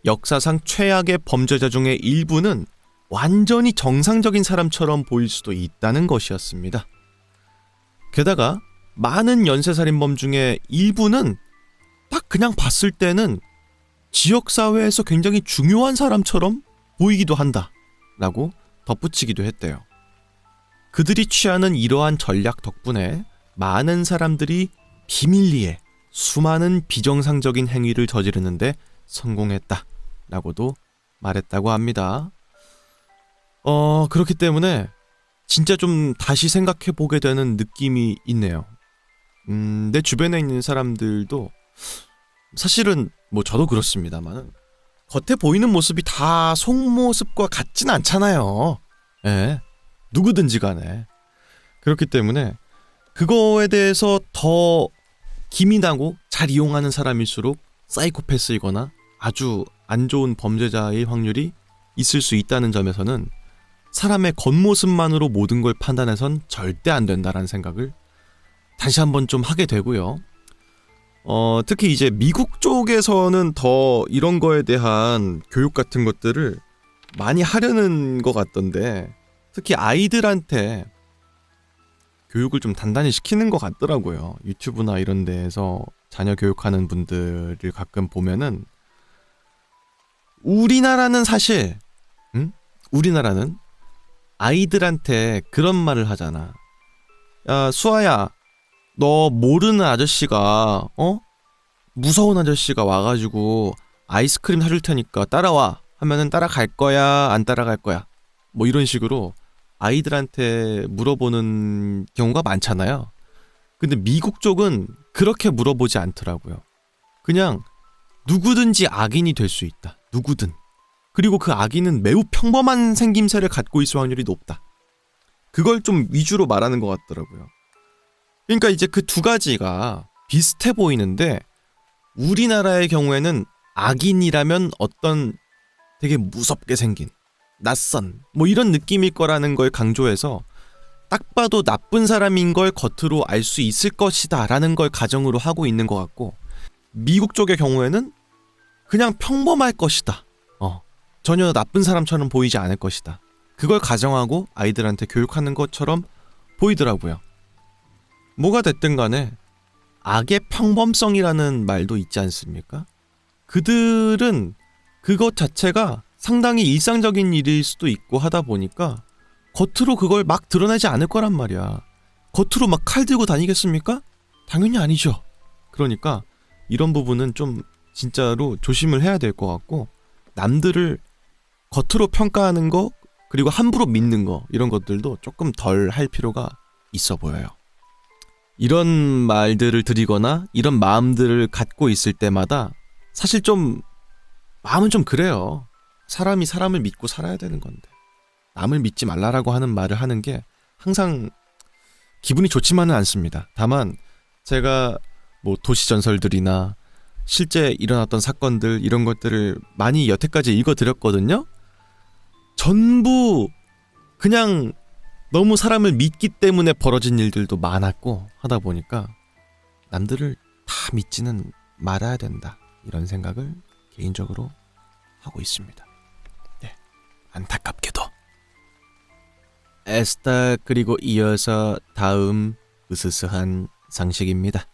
역사상 최악의 범죄자 중의 일부는 완전히 정상적인 사람처럼 보일 수도 있다는 것이었습니다. 게다가 많은 연쇄살인범 중에 일부는 딱 그냥 봤을 때는 지역사회에서 굉장히 중요한 사람처럼 보이기도 한다 라고 덧붙이기도 했대요. 그들이 취하는 이러한 전략 덕분에 많은 사람들이 비밀리에 수많은 비정상적인 행위를 저지르는데 성공했다 라고도 말했다고 합니다. 그렇기 때문에 진짜 좀 다시 생각해 보게 되는 느낌이 있네요. 내 주변에 있는 사람들도 사실은 뭐 저도 그렇습니다만 겉에 보이는 모습이 다 속모습과 같진 않잖아요. 예, 누구든지 간에. 그렇기 때문에 그거에 대해서 더 기민하고 잘 이용하는 사람일수록 사이코패스이거나 아주 안 좋은 범죄자의 확률이 있을 수 있다는 점에서는 사람의 겉모습만으로 모든 걸 판단해선 절대 안 된다라는 생각을 다시 한번 좀 하게 되고요. 특히 이제 미국 쪽에서는 더 이런 거에 대한 교육 같은 것들을 많이 하려는 것 같던데, 특히 아이들한테 교육을 좀 단단히 시키는 것 같더라고요. 유튜브나 이런 데에서 자녀 교육하는 분들을 가끔 보면은 우리나라는 사실 우리나라는 아이들한테 그런 말을 하잖아. 야, 수아야, 너 모르는 아저씨가 무서운 아저씨가 와가지고 아이스크림 사줄 테니까 따라와 하면은 따라갈 거야 안 따라갈 거야, 뭐 이런 식으로 아이들한테 물어보는 경우가 많잖아요. 근데 미국 쪽은 그렇게 물어보지 않더라고요. 그냥 누구든지 악인이 될 수 있다. 누구든. 그리고 그 악인은 매우 평범한 생김새를 갖고 있을 확률이 높다. 그걸 좀 위주로 말하는 것 같더라고요. 그러니까 이제 그 두 가지가 비슷해 보이는데, 우리나라의 경우에는 악인이라면 어떤 되게 무섭게 생긴 낯선 뭐 이런 느낌일 거라는 걸 강조해서 딱 봐도 나쁜 사람인 걸 겉으로 알 수 있을 것이다 라는 걸 가정으로 하고 있는 것 같고, 미국 쪽의 경우에는 그냥 평범할 것이다, 전혀 나쁜 사람처럼 보이지 않을 것이다, 그걸 가정하고 아이들한테 교육하는 것처럼 보이더라고요. 뭐가 됐든 간에 악의 평범성이라는 말도 있지 않습니까? 그들은 그것 자체가 상당히 일상적인 일일 수도 있고 하다 보니까 겉으로 그걸 막 드러내지 않을 거란 말이야. 겉으로 막 칼 들고 다니겠습니까? 당연히 아니죠. 그러니까 이런 부분은 좀 진짜로 조심을 해야 될 것 같고, 남들을 겉으로 평가하는 거 그리고 함부로 믿는 거 이런 것들도 조금 덜 할 필요가 있어 보여요. 이런 말들을 드리거나 이런 마음들을 갖고 있을 때마다 사실 좀 마음은 좀 그래요. 사람이 사람을 믿고 살아야 되는 건데 남을 믿지 말라라고 하는 말을 하는 게 항상 기분이 좋지만은 않습니다. 다만 제가 뭐 도시전설들이나 실제 일어났던 사건들 이런 것들을 많이 여태까지 읽어드렸거든요. 전부 그냥 너무 사람을 믿기 때문에 벌어진 일들도 많았고 하다 보니까 남들을 다 믿지는 말아야 된다, 이런 생각을 개인적으로 하고 있습니다. 네, 안타깝게도. 에스타 그리고 이어서 다음 으스스한 상식입니다.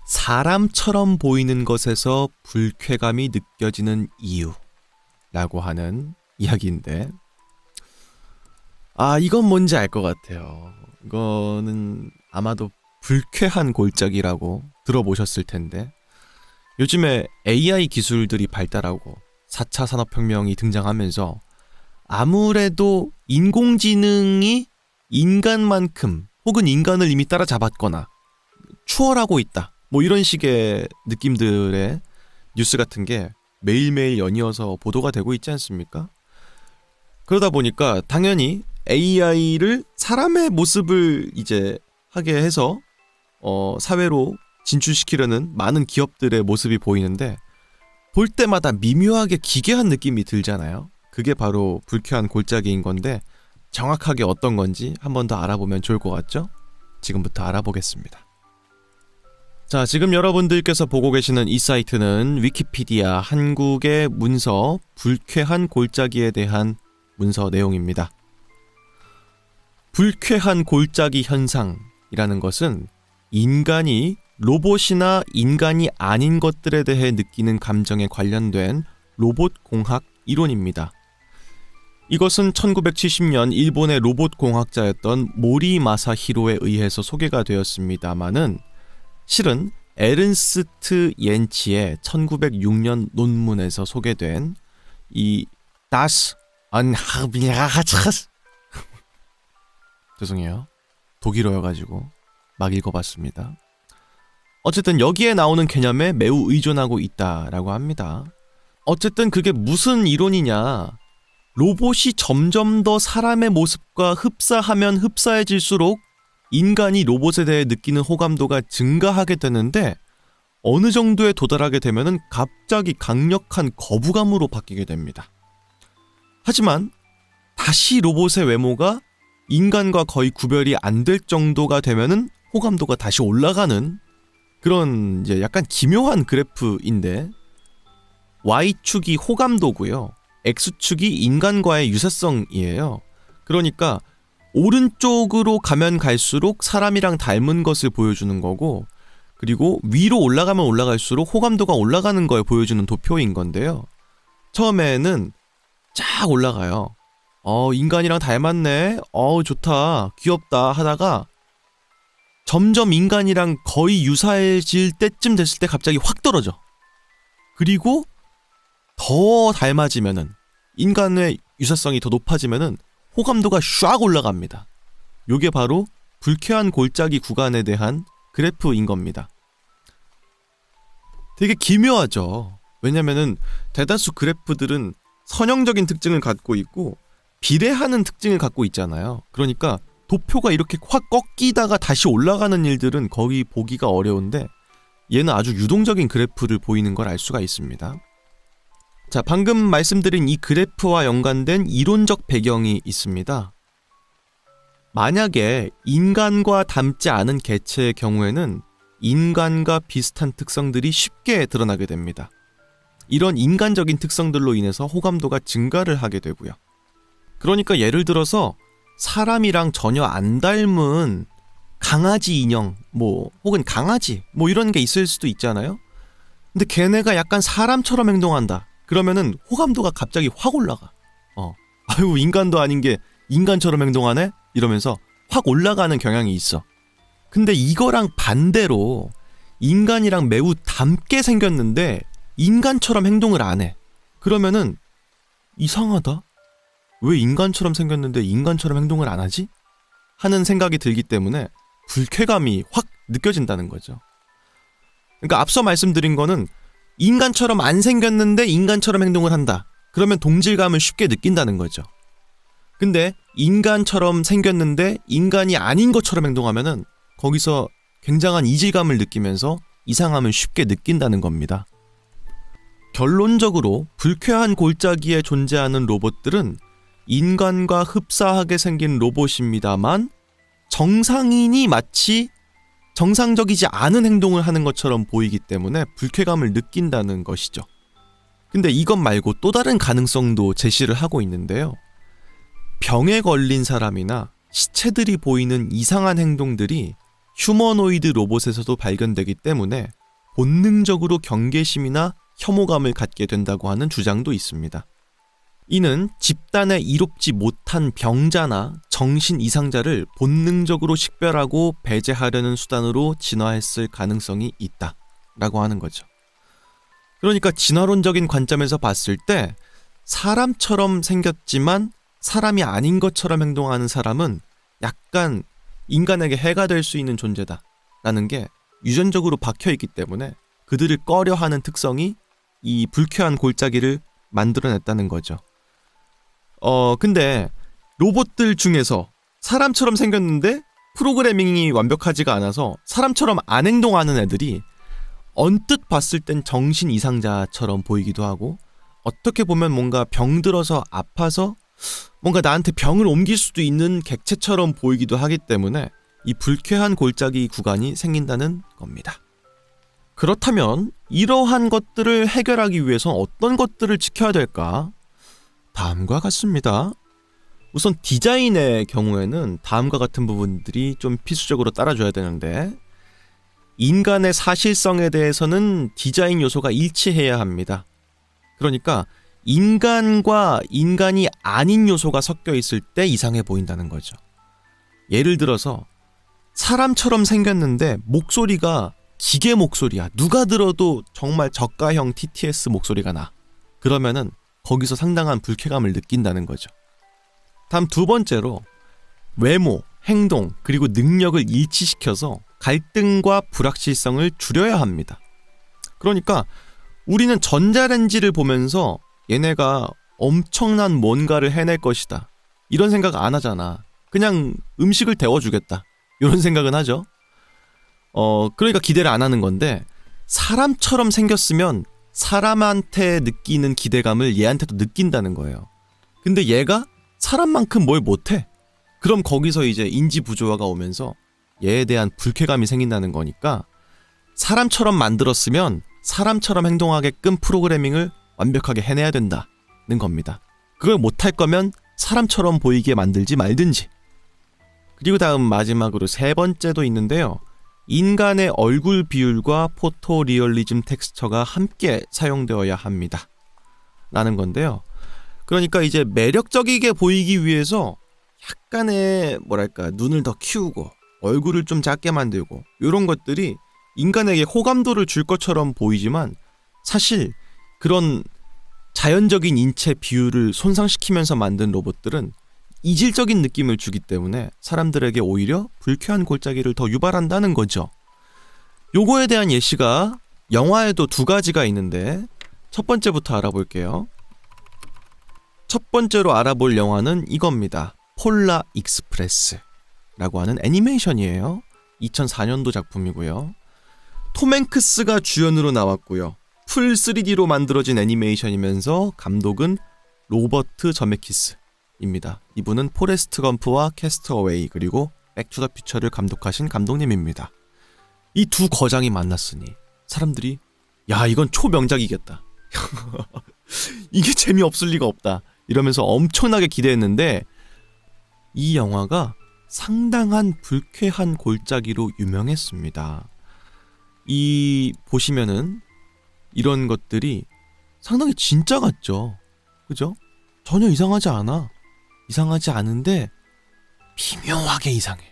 사람처럼 보이는 것에서 불쾌감이 느껴지는 이유라고 하는 이야기인데, 이건 뭔지 알 것 같아요. 이거는 아마도 불쾌한 골짜기라고 들어보셨을 텐데, 요즘에 AI 기술들이 발달하고 4차 산업혁명이 등장하면서 아무래도 인공지능이 인간만큼 혹은 인간을 이미 따라잡았거나 추월하고 있다. 뭐 이런 식의 느낌들의 뉴스 같은 게 매일매일 연이어서 보도가 되고 있지 않습니까? 그러다 보니까 당연히 AI를 사람의 모습을 이제 하게 해서 사회로 진출시키려는 많은 기업들의 모습이 보이는데 볼 때마다 미묘하게 기괴한 느낌이 들잖아요. 그게 바로 불쾌한 골짜기인 건데 정확하게 어떤 건지 한 번 더 알아보면 좋을 것 같죠? 지금부터 알아보겠습니다. 자, 지금 여러분들께서 보고 계시는 이 사이트는 위키피디아 한국의 문서 불쾌한 골짜기에 대한 문서 내용입니다. 불쾌한 골짜기 현상이라는 것은 인간이 로봇이나 인간이 아닌 것들에 대해 느끼는 감정에 관련된 로봇 공학 이론입니다. 이것은 1970년 일본의 로봇 공학자였던 모리 마사히로에 의해서 소개가 되었습니다마는 실은 에른스트 옌치의 1906년 논문에서 소개된 이 Das Unhabliche 죄송해요. 독일어여가지고 막 읽어봤습니다. 어쨌든 여기에 나오는 개념에 매우 의존하고 있다라고 합니다. 어쨌든 그게 무슨 이론이냐. 로봇이 점점 더 사람의 모습과 흡사하면 흡사해질수록 인간이 로봇에 대해 느끼는 호감도가 증가하게 되는데 어느 정도에 도달하게 되면은 갑자기 강력한 거부감으로 바뀌게 됩니다. 하지만 다시 로봇의 외모가 인간과 거의 구별이 안 될 정도가 되면은 호감도가 다시 올라가는 그런 이제 약간 기묘한 그래프인데 Y축이 호감도고요. X축이 인간과의 유사성이에요. 그러니까 오른쪽으로 가면 갈수록 사람이랑 닮은 것을 보여주는 거고 그리고 위로 올라가면 올라갈수록 호감도가 올라가는 걸 보여주는 도표인 건데요. 처음에는 쫙 올라가요. 인간이랑 닮았네. 좋다. 귀엽다 하다가 점점 인간이랑 거의 유사해질 때쯤 됐을 때 갑자기 확 떨어져. 그리고 더 닮아지면은 인간의 유사성이 더 높아지면은 호감도가 쫙 올라갑니다. 요게 바로 불쾌한 골짜기 구간에 대한 그래프인 겁니다. 되게 기묘하죠. 왜냐면은 대다수 그래프들은 선형적인 특징을 갖고 있고 비례하는 특징을 갖고 있잖아요. 그러니까 도표가 이렇게 확 꺾이다가 다시 올라가는 일들은 거의 보기가 어려운데 얘는 아주 유동적인 그래프를 보이는 걸 알 수가 있습니다. 자, 방금 말씀드린 이 그래프와 연관된 이론적 배경이 있습니다. 만약에 인간과 닮지 않은 개체의 경우에는 인간과 비슷한 특성들이 쉽게 드러나게 됩니다. 이런 인간적인 특성들로 인해서 호감도가 증가를 하게 되고요. 그러니까 예를 들어서 사람이랑 전혀 안 닮은 강아지 인형, 혹은 강아지, 이런 게 있을 수도 있잖아요? 근데 걔네가 약간 사람처럼 행동한다. 그러면은 호감도가 갑자기 확 올라가. 아유, 인간도 아닌 게 인간처럼 행동하네? 이러면서 확 올라가는 경향이 있어. 근데 이거랑 반대로 인간이랑 매우 닮게 생겼는데 인간처럼 행동을 안 해. 그러면은 이상하다? 왜 인간처럼 생겼는데 인간처럼 행동을 안 하지? 하는 생각이 들기 때문에 불쾌감이 확 느껴진다는 거죠. 그러니까 앞서 말씀드린 거는 인간처럼 안 생겼는데 인간처럼 행동을 한다. 그러면 동질감을 쉽게 느낀다는 거죠. 근데 인간처럼 생겼는데 인간이 아닌 것처럼 행동하면은 거기서 굉장한 이질감을 느끼면서 이상함을 쉽게 느낀다는 겁니다. 결론적으로 불쾌한 골짜기에 존재하는 로봇들은 인간과 흡사하게 생긴 로봇입니다만 정상인이 마치 정상적이지 않은 행동을 하는 것처럼 보이기 때문에 불쾌감을 느낀다는 것이죠. 근데 이것 말고 또 다른 가능성도 제시를 하고 있는데요. 병에 걸린 사람이나 시체들이 보이는 이상한 행동들이 휴머노이드 로봇에서도 발견되기 때문에 본능적으로 경계심이나 혐오감을 갖게 된다고 하는 주장도 있습니다. 이는 집단에 이롭지 못한 병자나 정신 이상자를 본능적으로 식별하고 배제하려는 수단으로 진화했을 가능성이 있다라고 하는 거죠. 그러니까 진화론적인 관점에서 봤을 때 사람처럼 생겼지만 사람이 아닌 것처럼 행동하는 사람은 약간 인간에게 해가 될 수 있는 존재다라는 게 유전적으로 박혀있기 때문에 그들을 꺼려하는 특성이 이 불쾌한 골짜기를 만들어냈다는 거죠. 근데 로봇들 중에서 사람처럼 생겼는데 프로그래밍이 완벽하지가 않아서 사람처럼 안 행동하는 애들이 언뜻 봤을 땐 정신 이상자처럼 보이기도 하고, 어떻게 보면 뭔가 병들어서 아파서 뭔가 나한테 병을 옮길 수도 있는 객체처럼 보이기도 하기 때문에 이 불쾌한 골짜기 구간이 생긴다는 겁니다. 그렇다면 이러한 것들을 해결하기 위해서 어떤 것들을 지켜야 될까? 다음과 같습니다. 우선 디자인의 경우에는 다음과 같은 부분들이 좀 필수적으로 따라줘야 되는데, 인간의 사실성에 대해서는 디자인 요소가 일치해야 합니다. 그러니까 인간과 인간이 아닌 요소가 섞여 있을 때 이상해 보인다는 거죠. 예를 들어서 사람처럼 생겼는데 목소리가 기계 목소리야. 누가 들어도 정말 저가형 TTS 목소리가 나. 그러면은 거기서 상당한 불쾌감을 느낀다는 거죠. 다음 두 번째로 외모, 행동, 그리고 능력을 일치시켜서 갈등과 불확실성을 줄여야 합니다. 그러니까 우리는 전자레인지를 보면서 얘네가 엄청난 뭔가를 해낼 것이다, 이런 생각 안 하잖아. 그냥 음식을 데워주겠다, 이런 생각은 하죠. 그러니까 기대를 안 하는 건데, 사람처럼 생겼으면 사람한테 느끼는 기대감을 얘한테도 느낀다는 거예요. 근데 얘가 사람만큼 뭘 못해. 그럼 거기서 이제 인지 부조화가 오면서 얘에 대한 불쾌감이 생긴다는 거니까, 사람처럼 만들었으면 사람처럼 행동하게끔 프로그래밍을 완벽하게 해내야 된다는 겁니다. 그걸 못할 거면 사람처럼 보이게 만들지 말든지. 그리고 다음 마지막으로 세 번째도 있는데요. 인간의 얼굴 비율과 포토 리얼리즘 텍스처가 함께 사용되어야 합니다 라는 건데요. 그러니까 이제 매력적이게 보이기 위해서 약간의 뭐랄까, 눈을 더 키우고 얼굴을 좀 작게 만들고, 이런 것들이 인간에게 호감도를 줄 것처럼 보이지만 사실 그런 자연적인 인체 비율을 손상시키면서 만든 로봇들은 이질적인 느낌을 주기 때문에 사람들에게 오히려 불쾌한 골짜기를 더 유발한다는 거죠. 요거에 대한 예시가 영화에도 두 가지가 있는데, 첫 번째부터 알아볼게요. 첫 번째로 알아볼 영화는 이겁니다. 폴라 익스프레스라고 하는 애니메이션이에요. 2004년도 작품이고요. 톰 행크스가 주연으로 나왔고요. 풀 3D로 만들어진 애니메이션이면서 감독은 로버트 저메키스입니다. 이분은 포레스트 검프와 캐스트어웨이 그리고 백투더 퓨처를 감독하신 감독님입니다. 이 두 거장이 만났으니 사람들이 야, 이건 초명작이겠다. 이게 재미없을 리가 없다, 이러면서 엄청나게 기대했는데, 이 영화가 상당한 불쾌한 골짜기로 유명했습니다. 이 보시면은 이런 것들이 상당히 진짜 같죠. 그죠? 전혀 이상하지 않아. 이상하지 않은데 미묘하게 이상해.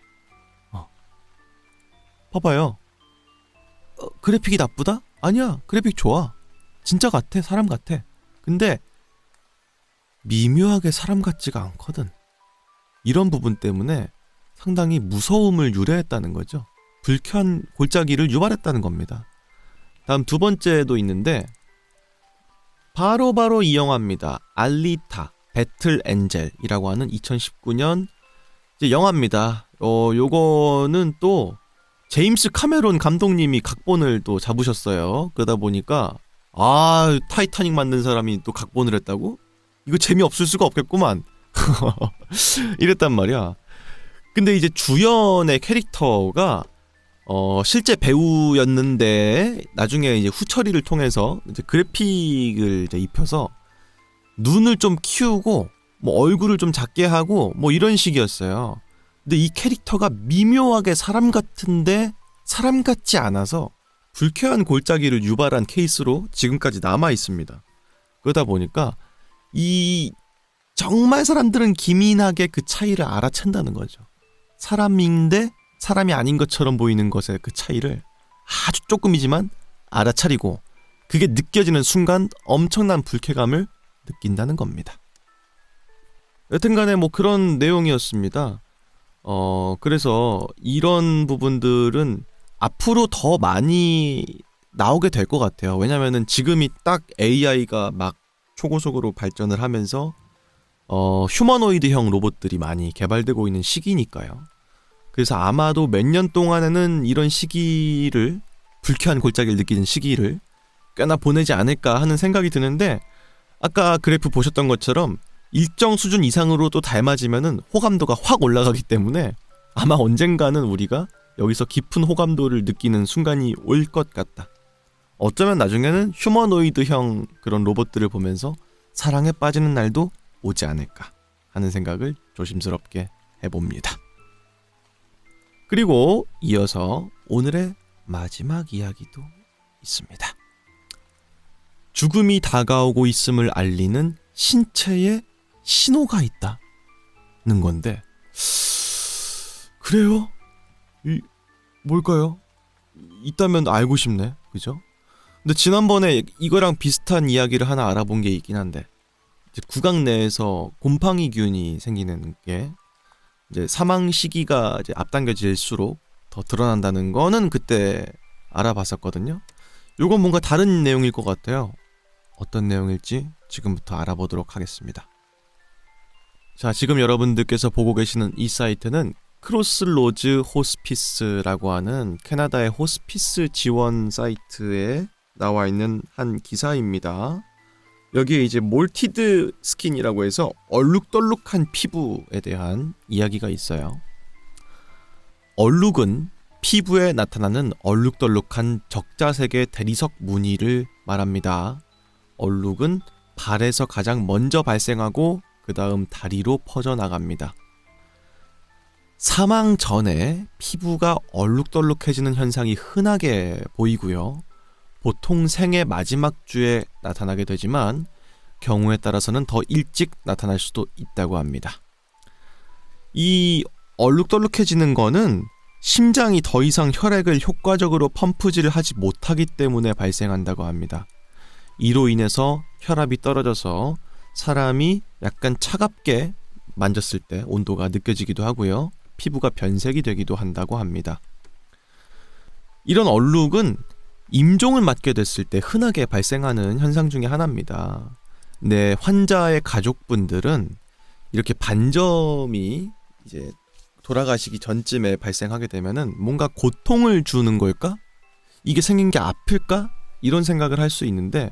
봐봐요. 그래픽이 나쁘다? 아니야, 그래픽 좋아. 진짜 같아, 사람 같아. 근데 미묘하게 사람 같지가 않거든. 이런 부분 때문에 상당히 무서움을 유래했다는 거죠. 불쾌한 골짜기를 유발했다는 겁니다. 다음 두 번째도 있는데, 바로 이 영화입니다. 알리타 배틀 엔젤이라고 하는 2019년 이제 영화입니다. 요거는 또 제임스 카메론 감독님이 각본을 또 잡으셨어요. 그러다 보니까 타이타닉 만든 사람이 또 각본을 했다고? 이거 재미없을 수가 없겠구만. 이랬단 말이야. 근데 이제 주연의 캐릭터가 실제 배우였는데 나중에 이제 후처리를 통해서 이제 그래픽을 이제 입혀서 눈을 좀 키우고 뭐 얼굴을 좀 작게 하고 뭐 이런 식이었어요. 근데 이 캐릭터가 미묘하게 사람 같은데 사람 같지 않아서 불쾌한 골짜기를 유발한 케이스로 지금까지 남아 있습니다. 그러다 보니까 이 정말 사람들은 기민하게 그 차이를 알아챈다는 거죠. 사람인데 사람이 아닌 것처럼 보이는 것의 그 차이를 아주 조금이지만 알아차리고 그게 느껴지는 순간 엄청난 불쾌감을 느낀다는 겁니다. 여튼간에 뭐 그런 내용이었습니다. 그래서 이런 부분들은 앞으로 더 많이 나오게 될 것 같아요. 왜냐면은 지금이 딱 AI가 막 초고속으로 발전을 하면서 휴머노이드형 로봇들이 많이 개발되고 있는 시기니까요. 그래서 아마도 몇 년 동안에는 이런 시기를, 불쾌한 골짜기를 느끼는 시기를 꽤나 보내지 않을까 하는 생각이 드는데, 아까 그래프 보셨던 것처럼 일정 수준 이상으로 또 닮아지면은 호감도가 확 올라가기 때문에 아마 언젠가는 우리가 여기서 깊은 호감도를 느끼는 순간이 올 것 같다. 어쩌면 나중에는 휴머노이드형 그런 로봇들을 보면서 사랑에 빠지는 날도 오지 않을까 하는 생각을 조심스럽게 해봅니다. 그리고 이어서 오늘의 마지막 이야기도 있습니다. 죽음이 다가오고 있음을 알리는 신체의 신호가 있다는 건데, 그래요? 뭘까요? 있다면 알고 싶네. 그죠? 근데 지난번에 이거랑 비슷한 이야기를 하나 알아본 게 있긴 한데, 이제 구강 내에서 곰팡이균이 생기는 게 이제 사망 시기가 이제 앞당겨질수록 더 드러난다는 거는 그때 알아봤었거든요. 요건 뭔가 다른 내용일 것 같아요. 어떤 내용일지 지금부터 알아보도록 하겠습니다. 자, 지금 여러분들께서 보고 계시는 이 사이트는 크로스로즈 호스피스라고 하는 캐나다의 호스피스 지원 사이트에 나와 있는 한 기사입니다. 여기에 이제 몰티드 스킨이라고 해서 얼룩덜룩한 피부에 대한 이야기가 있어요. 얼룩은 피부에 나타나는 얼룩덜룩한 적자색의 대리석 무늬를 말합니다. 얼룩은 발에서 가장 먼저 발생하고 그 다음 다리로 퍼져나갑니다. 사망 전에 피부가 얼룩덜룩해지는 현상이 흔하게 보이고요. 보통 생의 마지막 주에 나타나게 되지만 경우에 따라서는 더 일찍 나타날 수도 있다고 합니다. 이 얼룩덜룩해지는 거는 심장이 더 이상 혈액을 효과적으로 펌프질을 하지 못하기 때문에 발생한다고 합니다. 이로 인해서 혈압이 떨어져서 사람이 약간 차갑게 만졌을 때 온도가 느껴지기도 하고요. 피부가 변색이 되기도 한다고 합니다. 이런 얼룩은 임종을 맞게 됐을 때 흔하게 발생하는 현상 중에 하나입니다. 네, 환자의 가족분들은 이렇게 반점이 이제 돌아가시기 전쯤에 발생하게 되면은 뭔가 고통을 주는 걸까? 이게 생긴 게 아플까? 이런 생각을 할 수 있는데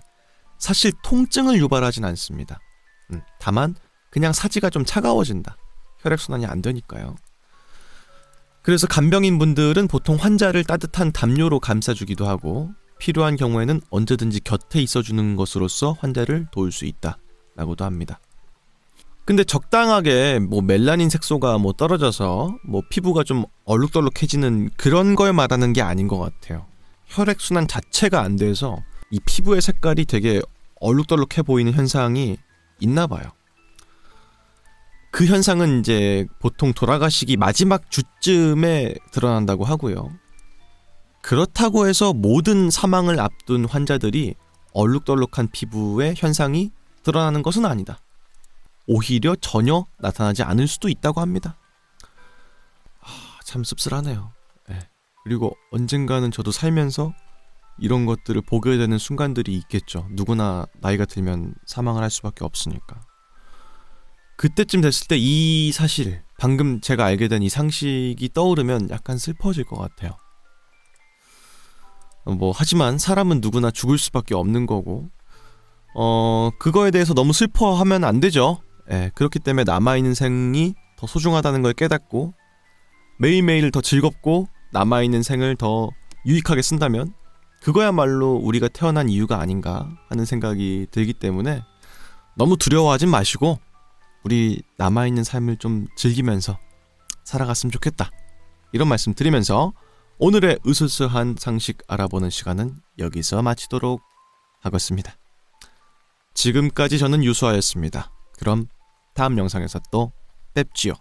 사실 통증을 유발하진 않습니다. 다만 그냥 사지가 좀 차가워진다. 혈액순환이 안 되니까요. 그래서 간병인 분들은 보통 환자를 따뜻한 담요로 감싸주기도 하고 필요한 경우에는 언제든지 곁에 있어주는 것으로서 환자를 도울 수 있다라고도 합니다. 근데 적당하게 뭐 멜라닌 색소가 뭐 떨어져서 뭐 피부가 좀 얼룩덜룩해지는 그런 걸 말하는 게 아닌 것 같아요. 혈액순환 자체가 안 돼서 이 피부의 색깔이 되게 얼룩덜룩해 보이는 현상이 있나 봐요. 그 현상은 이제 보통 돌아가시기 마지막 주쯤에 드러난다고 하고요. 그렇다고 해서 모든 사망을 앞둔 환자들이 얼룩덜룩한 피부의 현상이 드러나는 것은 아니다. 오히려 전혀 나타나지 않을 수도 있다고 합니다. 참 씁쓸하네요. 네. 그리고 언젠가는 저도 살면서 이런 것들을 보게 되는 순간들이 있겠죠. 누구나 나이가 들면 사망을 할 수밖에 없으니까. 그때쯤 됐을 때 이 사실, 방금 제가 알게 된 이 상식이 떠오르면 약간 슬퍼질 것 같아요. 하지만 사람은 누구나 죽을 수밖에 없는 거고, 그거에 대해서 너무 슬퍼하면 안 되죠. 그렇기 때문에 남아있는 생이 더 소중하다는 걸 깨닫고, 매일매일 더 즐겁고, 남아있는 생을 더 유익하게 쓴다면, 그거야말로 우리가 태어난 이유가 아닌가 하는 생각이 들기 때문에, 너무 두려워하진 마시고, 우리 남아있는 삶을 좀 즐기면서 살아갔으면 좋겠다. 이런 말씀 드리면서 오늘의 으스스한 상식 알아보는 시간은 여기서 마치도록 하겠습니다. 지금까지 저는 유수아였습니다. 그럼 다음 영상에서 또 뵙지요.